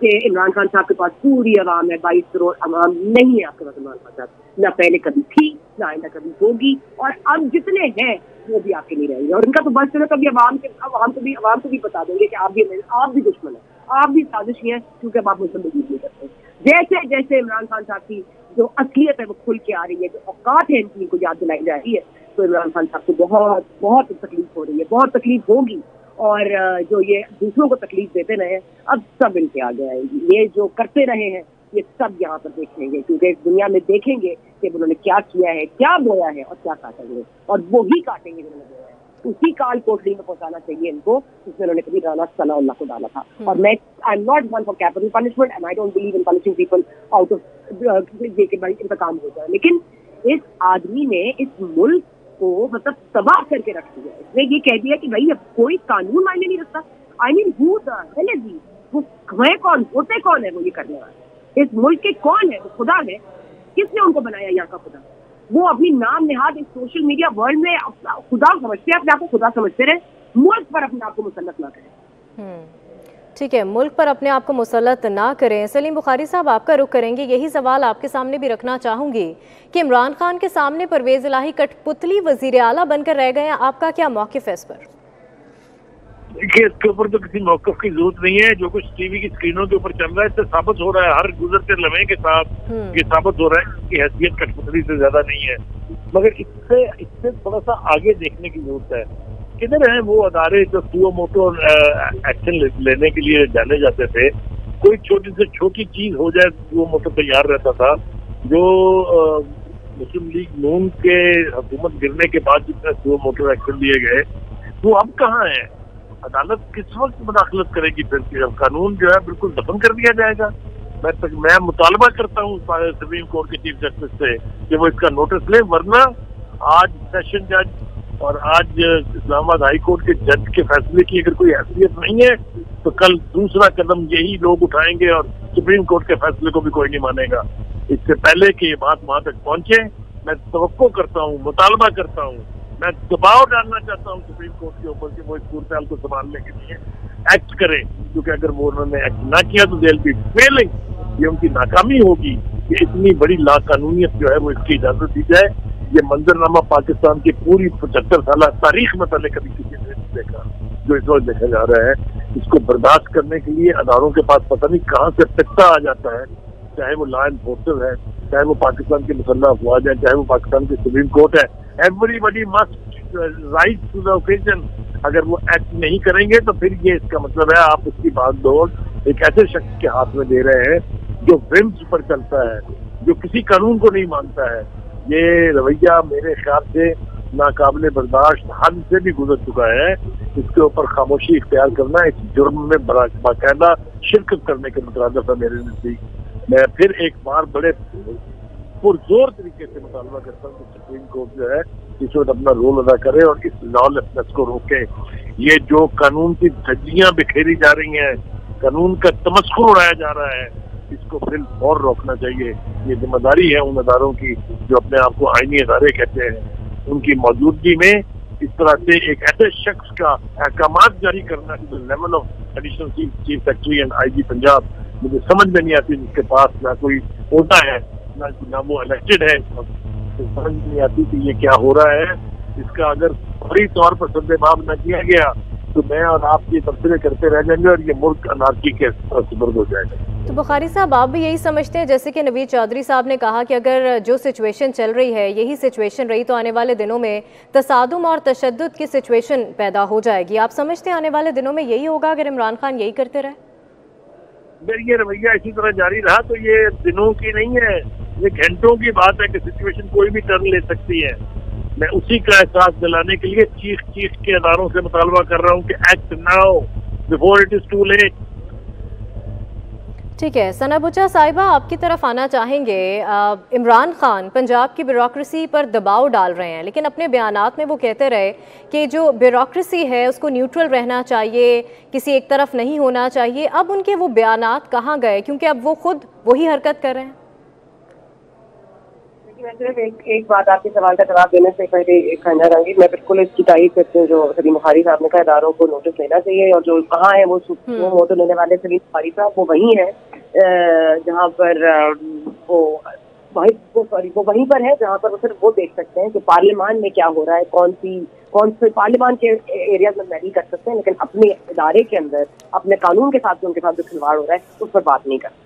کہ عمران خان صاحب کے پاس پوری عوام ہے، 22 کروڑ عوام نہیں ہے آپ کے پاس. عمران خان صاحب نہ پہلے کبھی تھی نہ آئندہ کبھی ہوگی، اور اب جتنے ہیں وہ بھی آپ کے نہیں رہیں گے. اور ان کا تو بس چلو کبھی عوام کو بھی بتا دیں گے کہ آپ بھی دشمن ہیں، آپ بھی سازشی ہیں، کیونکہ اب آپ مجھ سے مزید نہیں کرتے. جیسے جیسے عمران خان صاحب کی جو اصلیت ہے وہ کھل کے آ رہی ہے، جو اوقات ہے ان کو یاد دلائی جا رہی ہے، تو عمران خان صاحب کو بہت بہت تکلیف ہو رہی ہے، بہت تکلیف ہوگی. اور جو یہ دوسروں کو تکلیف دیتے رہے اب سب ان کے آگے آئے گی. یہ جو کرتے رہے ہیں یہ سب یہاں پر دیکھیں گے، کیونکہ اس دنیا میں دیکھیں گے کہ انہوں نے کیا کیا ہے، کیا بویا ہے اور کیا کاٹیں گے، اور وہی کاٹیں گے جنہوں نے بویا ہے. اسی کال کوٹری میں پہنچانا چاہیے ان کو جس میں انہوں نے کبھی رانا ثناء اللہ کو ڈالا تھا. اور میں I am not one for capital punishment and I don't believe in punishing people out of یہ کہ بھائی انتقام ہو جائے. لیکن اس آدمی نے اس ملک کو مطلب تباہ کر کے رکھ دیا. اس نے یہ کہہ دیا کہ بھائی اب کوئی قانون معنی نہیں رکھتا. آئی مین ہو دا ہیل از ہی؟ وہ ہے کون، ہوتے کون ہے وہ یہ کرنے والے؟ اس ملک کے کون ہے؟ وہ خدا ہے. کس نے ان کو بنایا یہاں کا خدا؟ وہ اپنی نام نہاد اس سوشل میڈیا ورلڈ میں خدا سمجھتے ہیں، اپنے آپ کو خدا سمجھتے رہے. ملک پر اپنے آپ کو مسلط نہ کریں. ٹھیک ہے، ملک پر اپنے آپ کو مسلط نہ کریں. سلیم بخاری صاحب آپ کا رخ کریں گے. یہی سوال آپ کے سامنے بھی رکھنا چاہوں گی کہ عمران خان کے سامنے پرویز الہی کٹ پتلی وزیر اعلیٰ بن کر رہ گئے ہیں، آپ کا کیا موقف ہے اس پر؟ دیکھیے، اس کے اوپر تو کسی موقف کی ضرورت نہیں ہے. جو کچھ ٹی وی کی اسکرینوں کے اوپر چل رہا ہے اس سے ثابت ہو رہا ہے، ہر گزرتے لمحے کے ساتھ یہ ثابت ہو رہا ہے کہ اس کی حیثیت کٹ پتلی سے زیادہ نہیں ہے. مگر اس سے تھوڑا سا آگے دیکھنے کی ضرورت ہے. کدھر ہیں وہ ادارے جو سو موٹو ایکشن لینے کے لیے ڈالے جاتے تھے؟ کوئی چھوٹی سے چھوٹی چیز ہو جائے سو موٹو تیار رہتا تھا. جو مسلم لیگ نون کے حکومت گرنے کے بعد جتنے سو موٹو ایکشن لیے گئے وہ اب کہاں ہیں؟ عدالت کس وقت مداخلت کرے گی؟ پھر قانون جو ہے بالکل دفن کر دیا جائے گا. میں مطالبہ کرتا ہوں سپریم کورٹ کے چیف جسٹس سے کہ وہ اس کا نوٹس لیں، ورنہ آج سیشن جج اور آج اسلام آباد ہائی کورٹ کے جج کے فیصلے کی اگر کوئی حیثیت نہیں ہے تو کل دوسرا قدم یہی لوگ اٹھائیں گے اور سپریم کورٹ کے فیصلے کو بھی کوئی نہیں مانے گا. اس سے پہلے کہ یہ بات وہاں تک پہنچے میں توقع کرتا ہوں، مطالبہ کرتا ہوں، میں دباؤ ڈالنا چاہتا ہوں سپریم کورٹ کے اوپر کہ وہ اس صورتحال کو سنبھالنے کے لیے ایکٹ کرے. کیونکہ اگر وہ انہوں نے ایکٹ نہ کیا تو they'll be failing. یہ ان کی ناکامی ہوگی کہ اتنی بڑی لا قانونیت جو ہے وہ اس کی اجازت دی جائے. یہ منظرنامہ پاکستان کی پوری 75 سالہ تاریخ میں پہلے کبھی کسی نے نہیں دیکھا جو اس وقت دیکھا جا رہا ہے. اس کو برداشت کرنے کے لیے اداروں کے پاس پتہ نہیں کہاں سے پکتا آ جاتا ہے، چاہے وہ لا انفورسر ہے، چاہے وہ پاکستان کی مسلح افواج ہے، چاہے وہ پاکستان کی سپریم کورٹ ہے. Every must rise to the occasion. اگر وہ ایکٹ نہیں کریں گے تو پھر یہ اس کا مطلب ہے آپ اس کی بھاگ دوڑ ایک ایسے شخص کے ہاتھ میں دے رہے ہیں جو ومس پر چلتا ہے، جو کسی قانون کو نہیں مانتا ہے. یہ رویہ میرے خیال سے ناقابل برداشت حد سے بھی گزر چکا ہے. اس کے اوپر خاموشی اختیار کرنا اس جرم میں باقاعدہ شرکت کرنے کے مترادف ہے میرے نزدیک. میں پھر ایک بار بڑے پرزور طریقے سے مطالبہ کرتا ہوں کہ سپریم کورٹ جو ہے اس وقت اپنا رول ادا کرے اور اس لا لیسنس کو روکے. یہ جو قانون کی دھجیاں بکھیری جا رہی ہیں، قانون کا تمسخر اڑایا جا رہا ہے، اس کو فی الفور روکنا چاہیے. یہ ذمہ داری ہے ان اداروں کی جو اپنے آپ کو آئینی ادارے کہتے ہیں. ان کی موجودگی میں اس طرح سے ایک ایسے شخص کا احکامات جاری کرنا to the level of additional chief secretary and IG جی پنجاب مجھے سمجھ میں نہیں آتی. جس کے پاس نہ کوئی ہوتا ہے نہ وہ الیکٹڈ ہے، سمجھ نہیں آتی کہ یہ کیا ہو رہا ہے. اس کا اگر فوری طور پر سدباب نہ کیا گیا تو میں اور آپ یہ تبصرے کرتے رہ جائیں گے اور یہ ملک انارکی کے سپرد ہو جائے گا. تو بخاری صاحب آپ بھی یہی سمجھتے ہیں جیسے کہ نوید چودھری صاحب نے کہا کہ اگر جو سچویشن چل رہی ہے یہی سچویشن رہی تو آنے والے دنوں میں تصادم اور تشدد کی سچویشن پیدا ہو جائے گی؟ آپ سمجھتے ہیں آنے والے دنوں میں یہی ہوگا اگر عمران خان یہی کرتے رہے؟ یہ رویہ اسی طرح جاری رہا تو یہ دنوں کی نہیں ہے، یہ گھنٹوں کی بات ہے کہ سچویشن کوئی بھی ٹرن لے سکتی ہے. मैं उसी का एहसास दिलाने के लिए चीख चीख के अदारों से मुतालबा कर रहा हूँ कि act now before it is too late. ठीक है, सना बुचा साहिबा आपकी तरफ आना चाहेंगे। इमरान खान पंजाब की ब्यूरोक्रेसी पर दबाव डाल रहे हैं, लेकिन अपने बयानात में वो कहते रहे कि जो ब्यूरोक्रेसी है उसको न्यूट्रल रहना चाहिए, किसी एक तरफ नहीं होना चाहिए। अब उनके वो बयानात कहाँ गए, क्योंकि अब वो खुद वही हरकत कर रहे हैं। मैं सिर्फ एक बात आपके सवाल का जवाब देने से पहले कहना चाहूंगी, मैं बिल्कुल इसकी तारीफ करती हूँ जो सलीम बुखारी साहब ने कहा इदारों को नोटिस लेना चाहिए, और जो कहाँ है वो मोटो लेने वाले सलीम बुखारी साहब वो वहीं है जहाँ पर वो वहीं पर है जहाँ पर वो सिर्फ वो देख सकते हैं कि पार्लियामान में क्या हो रहा है, कौन से पार्लियामान के एरियाज में नहीं कर सकते हैं, लेकिन अपने इदारे के अंदर अपने कानून के साथ उनके साथ जो खिलवाड़ हो रहा है उस पर बात नहीं कर सकते।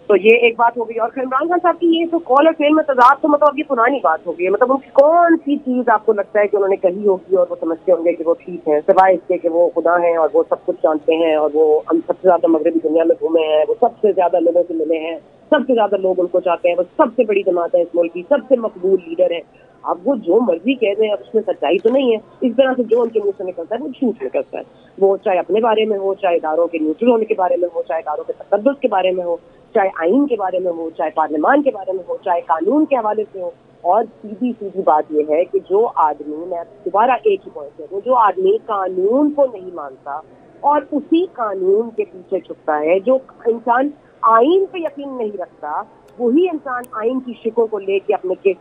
तो ये एक बात हो गई। और इमरान खान साहब की ये तो कॉल और फेल में तजाद तो मतलब ये पुरानी बात हो गई है। मतलब उनकी कौन सी चीज आपको लगता है कि उन्होंने कही होगी और वो समझते होंगे कि वो ठीक है, सिवाय इसके कि वो खुदा हैं और वो सब कुछ जानते हैं और वो हम सबसे ज्यादा मगरबी दुनिया में घूमे हैं, वो सबसे ज्यादा लोगों से मिले हैं, सबसे ज्यादा लोग उनको चाहते हैं, वो सबसे बड़ी जमात है इस मुल्क की, सबसे मकबूल लीडर है। अब वो जो मर्जी कह रहे हैं, अब उसमें सच्चाई तो नहीं है। इस तरह से जो उनके मुंह से निकलता है वो झूठ निकलता है, वो चाहे अपने बारे में हो, चाहे इदारों के न्यूट्रल होने के बारे में हो, चाहे इदारों के तकद्दुस के बारे में हो, चाहे आइन के बारे में हो, चाहे पार्लियामान के बारे में हो, चाहे कानून के हवाले से हो। और सीधी बात यह है कि जो आदमी, मैं दोबारा एक ही पॉइंट कहता हूँ, जो आदमी कानून को नहीं मानता और उसी कानून के पीछे छुपता है, जो इंसान आइन पे यकीन नहीं रखता, वही इंसान आइन की शिकों को लेके अपने केस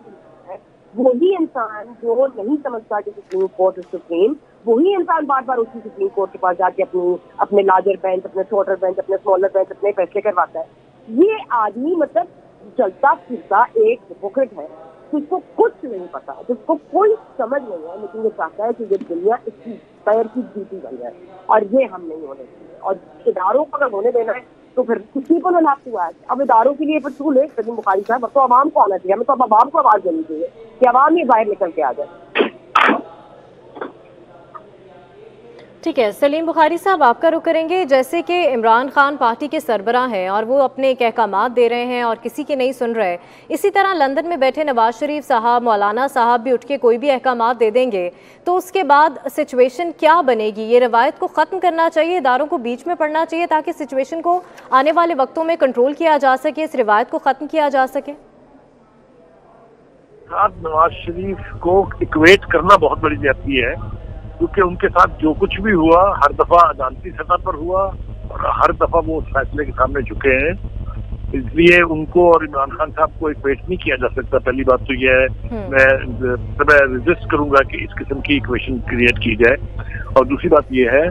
है, वही इंसान जो नहीं समझता कि सुप्रीम कोर्ट इज सुप्रीम, वही इंसान बार बार उसी सुप्रीम कोर्ट के पास जाके अपने लार्जर बेंच, अपने शॉर्टर बेंच, अपने स्मॉलर बेंच, अपने फैसले करवाता है। ये आदमी मतलब चलता फिरता एक हिपोक्रेट है, जिसको कुछ नहीं पता, जिसको कोई समझ नहीं है, लेकिन ये चाहता है कि ये दुनिया इसकी पैर की जूती बन जाए, और ये हम नहीं होने चाहिए। और इदारों को अगर होने देना है तो फिर किसी को ना हुआ है। अब इदारों के लिए फिर टू लेट सलीम बुखारी साहब, अब तो आवाम को आना चाहिए, हमें तो अब आवाम को आवाज देनी चाहिए कि आवाम ही बाहर निकल के आ जाए। ठीक है, सलीम बुखारी साहब आपका रुख करेंगे। जैसे कि इमरान खान पार्टी के सरबराह हैं और वो अपने एक अहकामात दे रहे हैं और किसी के नहीं सुन रहे, इसी तरह लंदन में बैठे नवाज शरीफ साहब, मौलाना साहब भी उठ के कोई भी अहकामात दे देंगे, तो उसके बाद सिचुएशन क्या बनेगी? ये रवायत को ख़त्म करना चाहिए, इदारों को बीच में पड़ना चाहिए ताकि सिचुएशन को आने वाले वक्तों में कंट्रोल किया जा सके, इस रवायत को ख़त्म किया जा सके। नवाज शरीफ को इक्वेट करना बहुत बड़ी ज्यादती है, क्योंकि उनके साथ जो कुछ भी हुआ हर दफा अदालती सतह पर हुआ और हर दफा वो उस फैसले के सामने झुके हैं। इसलिए उनको और इमरान खान साहब को इक्वेट नहीं किया जा सकता। पहली बात तो यह है, मैं रेजिस्ट करूंगा कि इस किस्म की इक्वेशन क्रिएट की जाए। और दूसरी बात यह है,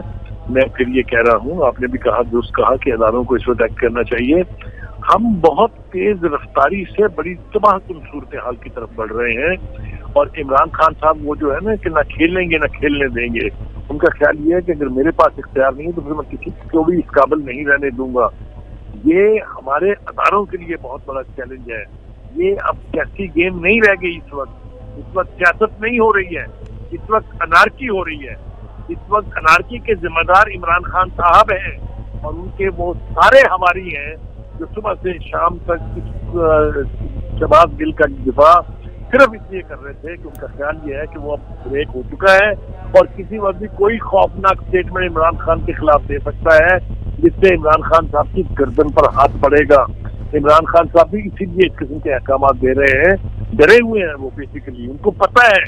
मैं फिर ये कह रहा हूँ, आपने भी कहा, दुरुस्त कहा कि अदालों को इस वक्त एक्ट करना चाहिए। हम बहुत तेज रफ्तारी से बड़ी तबाहकुन सूरत हाल की तरफ बढ़ रहे हैं, और इमरान खान साहब वो जो है ना कि ना खेलेंगे ना खेलने देंगे। उनका ख्याल ये है कि अगर मेरे पास इख्तियार नहीं है तो फिर मैं किसी को भी इस काबिल नहीं रहने दूंगा। ये हमारे अदारों के लिए बहुत बड़ा चैलेंज है। ये अब सियासी गेम नहीं रह गई। इस वक्त सियासत नहीं हो रही है, इस वक्त अनारकी हो रही है। इस वक्त अनारकी के जिम्मेदार इमरान खान साहब हैं, और उनके वो सारे हमारी हैं जो सुबह से शाम तक शहबाज गिल का दिफा सिर्फ इसलिए कर रहे थे कि उनका ख्याल ये है कि वो अब ब्रेक हो चुका है और किसी वक्त भी कोई खौफनाक स्टेटमेंट इमरान खान के खिलाफ दे सकता है, जिससे इमरान खान साहब की गर्दन पर हाथ पड़ेगा। इमरान खान साहब भी इसीलिए इस किस्म के अहकाम दे रहे हैं, डरे हुए हैं वो बेसिकली। उनको पता है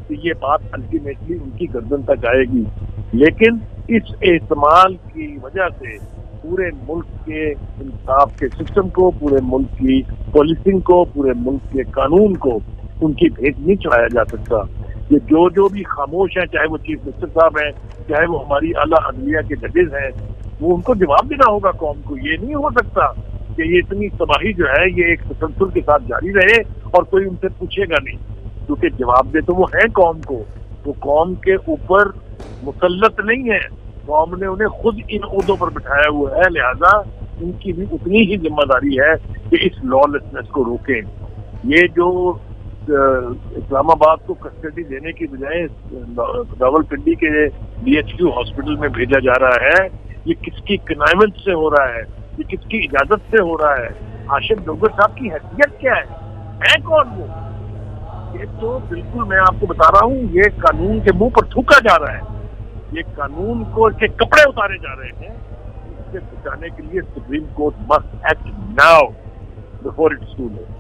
कि ये बात अल्टीमेटली उनकी गर्दन तक आएगी, लेकिन इस इस्तेमाल की वजह से पूरे मुल्क के इंसाफ के सिस्टम को, पूरे मुल्क की पॉलिसिंग को, पूरे मुल्क के कानून को उनकी भेंट नहीं चढ़ाया जा सकता। ये जो भी खामोश हैं, चाहे वो चीफ मिनिस्टर साहब हैं, चाहे वो हमारी आला अदलिया के जजेस हैं, वो उनको जवाब देना होगा कौम को। ये नहीं हो सकता कि ये इतनी तबाही जो है ये एक तसलसल के साथ जारी रहे और कोई उनसे पूछेगा नहीं, क्योंकि जवाब दे तो वो है कौम को। वो कौम के ऊपर मुसल्लत नहीं है, कौम ने उन्हें खुद इन ओहदों पर बिठाया हुआ है, लिहाजा उनकी भी उतनी ही जिम्मेदारी है कि इस लॉलेसनेस को रोकें। ये जो इस्लामाबाद को कस्टडी देने की बजाय रावलपिंडी के DHQ हॉस्पिटल में भेजा जा रहा है, ये किसकी कनाइमेंट से हो रहा है, ये किसकी इजाजत से हो रहा है? आशिफ डोगर साहब की हैसियत क्या है कौन वो? یہ تو بالکل میں آپ کو بتا رہا ہوں، یہ قانون کے منہ پر تھوکا جا رہا ہے، یہ قانون کو کے کپڑے اتارے جا رہے ہیں. اس سے بچانے کے لیے supreme court must act now before it's too late.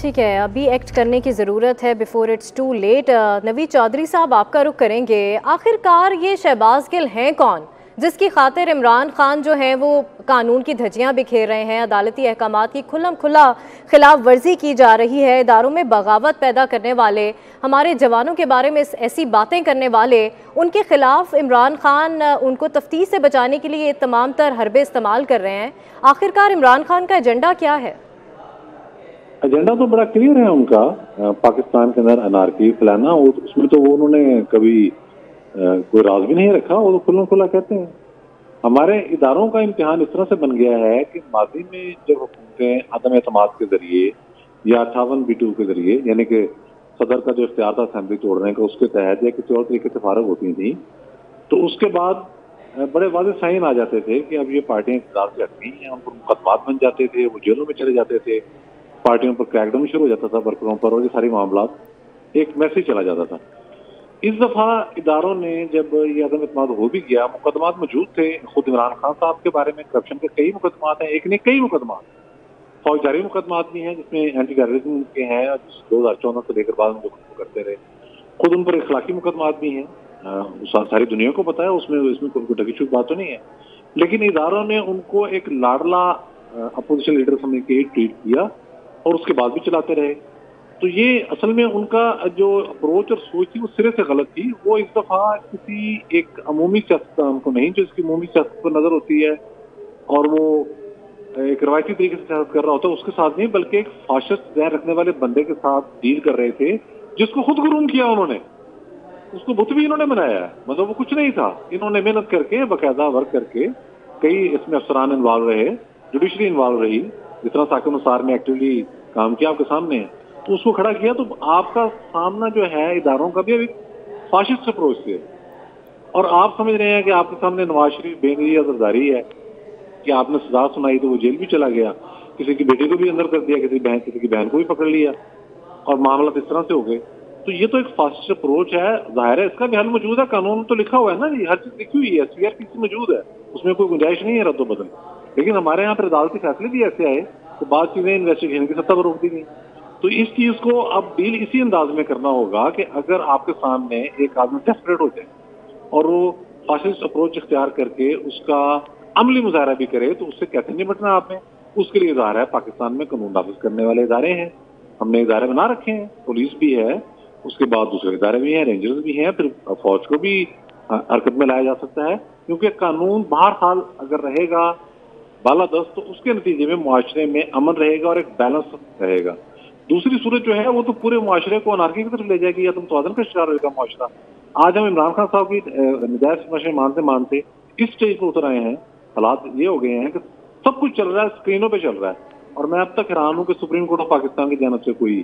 ٹھیک ہے، ابھی ایکٹ کرنے کی ضرورت ہے before it's too late. Naveed Chaudhry صاحب، آپ کا رخ کریں گے. آخر کار یہ شہباز گل ہیں کون جس کی خاطر عمران خان جو ہیں وہ قانون کی دھجیاں بکھیر رہے ہیں، عدالتی احکامات کی کھلم کھلا خلاف ورزی کی جا رہی ہے، اداروں میں بغاوت پیدا کرنے والے، ہمارے جوانوں کے بارے میں ایسی باتیں کرنے والے، ان کے خلاف عمران خان ان کو تفتیش سے بچانے کے لیے تمام تر حربے استعمال کر رہے ہیں. آخر کار عمران خان کا ایجنڈا کیا ہے؟ ایجنڈا تو بڑا کلیئر ہے ان کا، پاکستان کے اندر انارکی پھیلانا. اس میں تو وہ انہوں نے کبھی کوئی راز بھی نہیں رکھا، وہ تو کھلا کھلا کہتے ہیں. ہمارے اداروں کا امتحان اس طرح سے بن گیا ہے کہ ماضی میں جب حکومتیں عدم اعتماد کے ذریعے یا 58B2 کے ذریعے، یعنی کہ صدر کا جو اختیار تھا اسمبلی توڑنے کا، اس کے تحت یا کسی اور طریقے سے فارغ ہوتی تھیں، تو اس کے بعد بڑے واضح سائن آ جاتے تھے کہ اب یہ پارٹیاں اقتدار سے ہٹ گئی ہیں. ان پر مقدمات بن جاتے تھے، وہ جیلوں میں چلے جاتے تھے، پارٹیوں پر کریک ڈاؤن شروع ہو جاتا تھا ورکروں پر، اور یہ ساری معاملات ایک میسج چلا جاتا تھا. اس دفعہ اداروں نے جب یہ عدم اعتماد ہو بھی گیا، مقدمات موجود تھے. خود عمران خان صاحب کے بارے میں کرپشن کے کئی مقدمات ہیں، ایک نہیں کئی مقدمات، فوجداری مقدمات بھی ہیں جس میں اینٹی ٹیررزم کے ہیں، 2014 سے لے کر بعد میں جو کرتے رہے. خود ان پر اخلاقی مقدمات بھی ہیں، ساری دنیا کو پتا ہے، اس میں کوئی ڈھکی چھپی بات تو نہیں ہے. لیکن اداروں نے ان کو ایک لاڈلا اپوزیشن لیڈر سمجھ کے ٹریٹ کیا اور اس کے بعد بھی چلاتے رہے. تو یہ اصل میں ان کا جو اپروچ اور سوچ تھی وہ سرے سے غلط تھی. وہ اس دفعہ کسی ایک عمومی سیاستدان کو نہیں جو اس کی عمومی سیاست پر نظر ہوتی ہے اور وہ ایک روایتی طریقے سے سیاست کر رہا ہوتا ہے، اس کے ساتھ نہیں، بلکہ ایک فاشسٹ ذہن رکھنے والے بندے کے ساتھ ڈیل کر رہے تھے جس کو خود گروم کیا انہوں نے. اس کو بت بھی انہوں نے بنایا ہے، مطلب وہ کچھ نہیں تھا. انہوں نے محنت کر کے باقاعدہ ورک کر کے، کئی اس میں افسران انوالو رہے، جوڈیشری انوالو رہی، جس طرح ثاقب نثار نے ایکٹیولی کام کیا آپ کے سامنے ہے، تو اس کو کھڑا کیا. تو آپ کا سامنا جو ہے اداروں کا بھی ایک فاشسٹ اپروچ سے، اور آپ سمجھ رہے ہیں کہ آپ کے سامنے نواز شریف بے نظیر یا زرداری ہے کہ آپ نے سزا سنائی تو وہ جیل بھی چلا گیا، کسی کی بیٹی کو بھی اندر کر دیا، کسی کی بہن کو بھی پکڑ لیا، اور معاملات اس طرح سے ہو گئے. تو یہ تو ایک فاسٹ اپروچ ہے. ظاہر ہے اس کا بھی حل موجود ہے، قانون تو لکھا ہوا ہے نا جی، ہر چیز لکھی ہوئی ہے، CRPC موجود ہے، اس میں کوئی گنجائش نہیں ہے رد و بدل. لیکن ہمارے یہاں پر عدالتی فیصلے بھی ایسے آئے تو بعض چیزیں انویسٹیگیشن کی سطح پر روک دی گئی. تو اس چیز کو اب ڈیل اسی انداز میں کرنا ہوگا کہ اگر آپ کے سامنے ایک آدمی ڈیسپریٹ ہو جائے اور وہ فاسسٹ اپروچ اختیار کر کے اس کا عملی مظاہرہ بھی کرے تو اس سے کیسے نمٹنا آپ نے. اس کے لیے ظاہر ہے پاکستان میں قانون نافذ کرنے والے ادارے ہیں، ہم نے ادارے بنا رکھے ہیں، پولیس بھی ہے، اس کے بعد دوسرے ادارے بھی ہیں، رینجرز بھی ہیں، پھر فوج کو بھی حرکت میں لایا جا سکتا ہے. کیونکہ قانون بہرحال اگر رہے گا بالادست تو اس کے نتیجے میں معاشرے میں امن رہے گا اور ایک بیلنس رہے گا. دوسری صورت جو ہے وہ تو پورے معاشرے کو انارکی کی طرف لے جائے گی یا تم توازن کا شکار ہوگا معاشرہ. آج ہم عمران خان صاحب کی نجائز مشن مانتے اس سٹیج پر اتر آئے ہیں، حالات یہ ہو گئے ہیں کہ سب کچھ چل رہا ہے، اسکرینوں پہ چل رہا ہے. اور میں اب تک حیران ہوں کہ سپریم کورٹ آف پاکستان کی جانب سے کوئی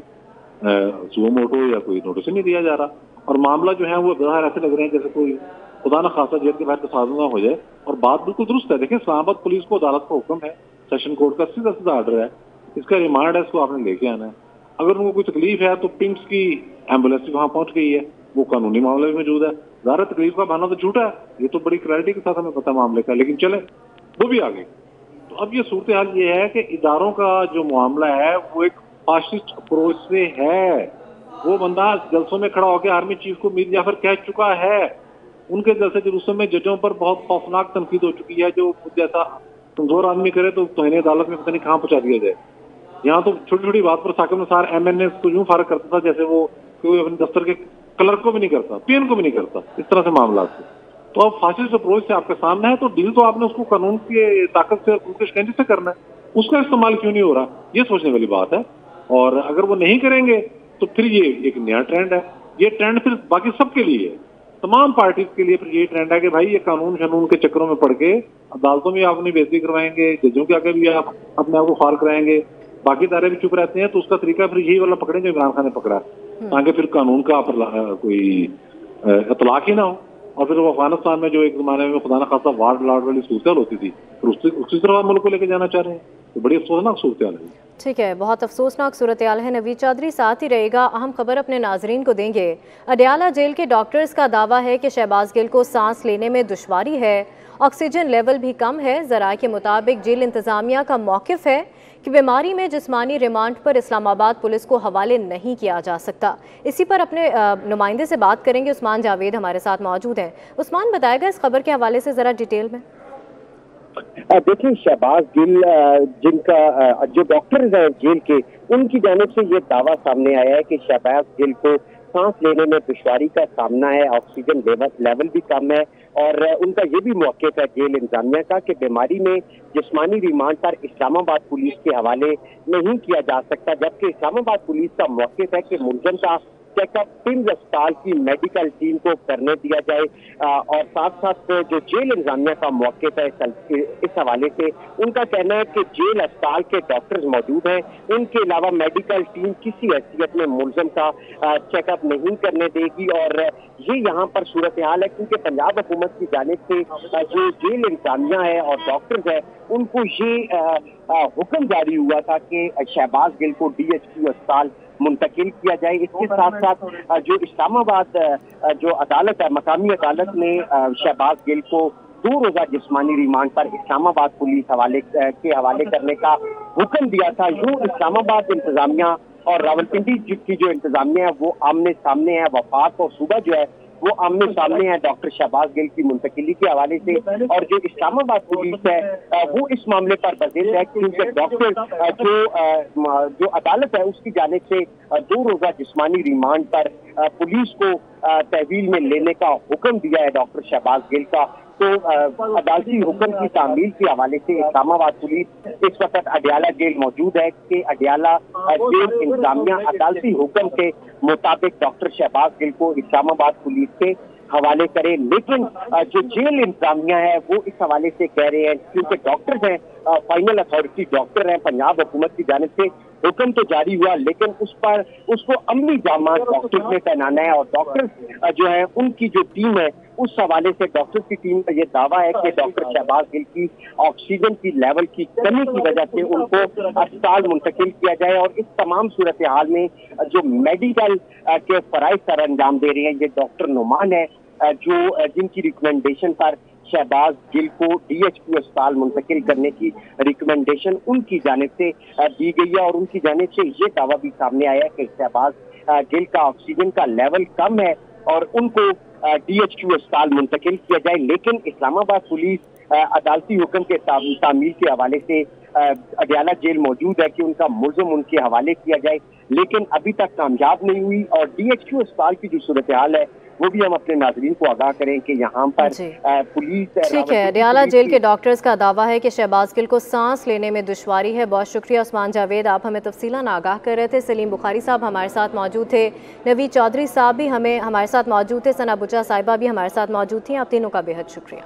سو موٹو یا کوئی نوٹس نہیں دیا جا رہا، اور معاملہ جو ہے وہ ظاہر ایسے لگ رہے ہیں جیسے کوئی خدا نہ خاصا جیل کے باہر تصادم نہ ہو جائے. اور بات بالکل درست ہے. دیکھیں اسلام آباد پولیس کو عدالت کا حکم ہے، سیشن کورٹ کا سیدھا سیدھا آرڈر ہے، اس کا ریمانڈ ہے، اس کو آپ نے لے کے آنا ہے. اگر ان کو کوئی تکلیف ہے تو پنکس کی ایمبولینس بھی وہاں پہنچ گئی ہے، وہ قانونی معاملہ بھی موجود ہے. ظاہر تکلیف کا بہانا تو جھوٹا ہے، یہ تو بڑی کلیئرٹی کے ساتھ ہمیں پتہ معاملے کا، لیکن چلے وہ بھی آ گئی. تو اب یہ صورتحال یہ ہے کہ اداروں کا جو معاملہ ہے وہ ایک فاسسٹ اپروچ سے ہے. وہ بندہ جلسوں میں کھڑا ہو کے آرمی چیف کو میر جعفر کہہ چکا ہے. ان کے جلسے جلوسوں میں ججوں پر بہت خوفناک تنقید ہو چکی ہے، جو جیسا کمزور آدمی کرے تو توہین عدالت میں پتہ نہیں کہاں پہنچا دیا جائے. یہاں تو چھوٹی چھوٹی بات پر ثاقب نثار MNA کو یوں فارغ کرتا تھا جیسے وہ کوئی اپنے دفتر کے کلرک کو بھی نہیں کرتا، PN کو بھی نہیں کرتا، اس طرح سے معاملات سے. تو اب فاسسٹ اپروچ سے آپ کے سامنے ہے تو ڈیل تو آپ نے اس کو قانون کی طاقت سے اور شکنجی سے کرنا ہے. اس کا استعمال کیوں نہیں ہو رہا، یہ سوچنے والی بات ہے. اور اگر وہ نہیں کریں گے تو پھر یہ ایک نیا ٹرینڈ ہے. یہ ٹرینڈ پھر باقی سب کے لیے ہے، تمام پارٹیز کے لیے پھر یہ ٹرینڈ ہے کہ بھائی یہ قانون شنون کے چکروں میں پڑ کے عدالتوں میں آپ اپنی بےعزتی کروائیں گے، ججوں کے آگے بھی آپ اپنے آپ کو خوار کرائیں گے، باقی ادارے بھی چپ رہتے ہیں. تو اس کا طریقہ پھر یہی والا پکڑیں جو عمران خان نے پکڑا، تاکہ پھر قانون کا کوئی اطلاق ہی نہ ہو. اور پھر وہ افغانستان میں جو ایک زمانے میں خدا نخواستہ وارڈ لاڈ والی صورتحال ہوتی تھی، پھر اسی طرح ملک کو لے کے جانا چاہ رہے ہیں، تو بڑی افسوسناک صورتحال ہے۔ ٹھیک ہے، بہت افسوسناک صورتحال ہے۔ نوید چودھری ساتھ ہی رہے گا، اہم خبر اپنے ناظرین کو دیں گے۔ اڈیالہ جیل کے ڈاکٹرز کا دعویٰ ہے کہ شہباز گل کو سانس لینے میں دشواری ہے، آکسیجن لیول بھی کم ہے۔ ذرائع کے مطابق جیل انتظامیہ کا موقف ہے کہ بیماری میں جسمانی ریمانڈ پر اسلام آباد پولیس کو حوالے نہیں کیا جا سکتا۔ اسی پر اپنے نمائندے سے بات کریں گے، عثمان جاوید ہمارے ساتھ موجود ہیں۔ عثمان، بتائے گا اس خبر کے حوالے سے ذرا ڈیٹیل میں؟ دیکھیں، شہباز گل جن کا جو ڈاکٹرز ہیں جیل کے، ان کی جانب سے یہ دعویٰ سامنے آیا ہے کہ شہباز گل کو سانس لینے میں دشواری کا سامنا ہے، آکسیجن لیول بھی کم ہے، اور ان کا یہ بھی موقف ہے جیل انتظامیہ کا کہ بیماری میں جسمانی ریمانڈ پر اسلام آباد پولیس کے حوالے نہیں کیا جا سکتا، جبکہ اسلام آباد پولیس کا موقف ہے کہ ملزم کا چیک اپ پنز اسپتال کی میڈیکل ٹیم کو کرنے دیا جائے، اور ساتھ ساتھ جو جیل انتظامیہ کا موقف ہے اس حوالے سے ان کا کہنا ہے کہ جیل اسپتال کے ڈاکٹرز موجود ہیں، ان کے علاوہ میڈیکل ٹیم کسی حیثیت میں ملزم کا چیک اپ نہیں کرنے دے گی، اور یہ یہاں پر صورتحال ہے کیونکہ پنجاب حکومت کی جانب سے جو جیل انتظامیہ ہے اور ڈاکٹرز ہیں ان کو یہ حکم جاری ہوا تھا کہ شہباز گل کو DHQ اسپتال منتقل کیا جائے۔ اس کے ساتھ ساتھ جو اسلام آباد جو عدالت ہے، مقامی عدالت نے شہباز گل کو 2 روزہ جسمانی ریمانڈ پر اسلام آباد پولیس کے حوالے کرنے کا حکم دیا تھا۔ یوں اسلام آباد انتظامیہ اور راولپنڈی کی جو انتظامیہ ہے وہ آمنے سامنے ہے، وفاق اور صوبہ جو ہے وہ آمنے سامنے ہے ڈاکٹر شہباز گل کی منتقلی کے حوالے سے، اور جو اسلام آباد پولیس ہے وہ اس معاملے پر بزد ہے کیونکہ ڈاکٹر جو عدالت ہے اس کی جانب سے 2 روزہ جسمانی ریمانڈ پر پولیس کو تحویل میں لینے کا حکم دیا ہے ڈاکٹر شہباز گل کا۔ تو عدالتی حکم کی تعمیل کے حوالے سے اسلام آباد پولیس اس وقت اڈیالہ جیل موجود ہے کہ اڈیالہ جیل انتظامیہ عدالتی حکم کے مطابق ڈاکٹر شہباز گل کو اسلام آباد پولیس کے حوالے کرے، لیکن جو جیل انتظامیہ ہے وہ اس حوالے سے کہہ رہے ہیں کیونکہ ڈاکٹرز ہیں، فائنل اتھارٹی ڈاکٹر ہیں، پنجاب حکومت کی جانب سے حکم تو جاری ہوا لیکن اس کو عملی جامات ڈاکٹرز نے پہنانا ہے، اور ڈاکٹرز جو ہے ان کی جو ٹیم ہے اس حوالے سے ڈاکٹر کی ٹیم کا یہ دعویٰ ہے کہ ڈاکٹر شہباز گل کی آکسیجن کی لیول کی کمی کی وجہ سے ان کو اسپتال منتقل کیا جائے، اور اس تمام صورتحال میں جو میڈیکل کے فرائض سر انجام دے رہے ہیں یہ ڈاکٹر نعمان ہے جن کی ریکمنڈیشن پر شہباز گل کو DHQ اسپتال منتقل کرنے کی ریکمنڈیشن ان کی جانب سے دی گئی ہے، اور ان کی جانب سے یہ دعویٰ بھی سامنے آیا ہے کہ شہباز گل کا آکسیجن کا لیول کم ہے اور ان کو DHQ اسپتال منتقل کیا جائے، لیکن اسلام آباد پولیس عدالتی حکم کے تعمیل کے حوالے سے اڈیالہ جیل موجود ہے کہ ان کا ملزم ان کے حوالے کیا جائے، لیکن ابھی تک کامیاب نہیں ہوئی، اور DHQ اسپتال کی جو صورتحال ہے وہ بھی ہم اپنے ناظرین کو آگاہ کریں کہ یہاں پر پولیس ٹھیک ہے۔ اڈیالہ جیل کے ڈاکٹرز کا دعویٰ ہے کہ شہباز گل کو سانس لینے میں دشواری ہے۔ بہت شکریہ عثمان جاوید، آپ ہمیں تفصیلاً آگاہ کر رہے تھے۔ سلیم بخاری صاحب ہمارے ساتھ موجود تھے، نوید چودھری صاحب بھی ہمارے ساتھ موجود تھے، ثنا بچا صاحبہ بھی ہمارے ساتھ موجود تھیں۔ آپ تینوں کا بے حد شکریہ۔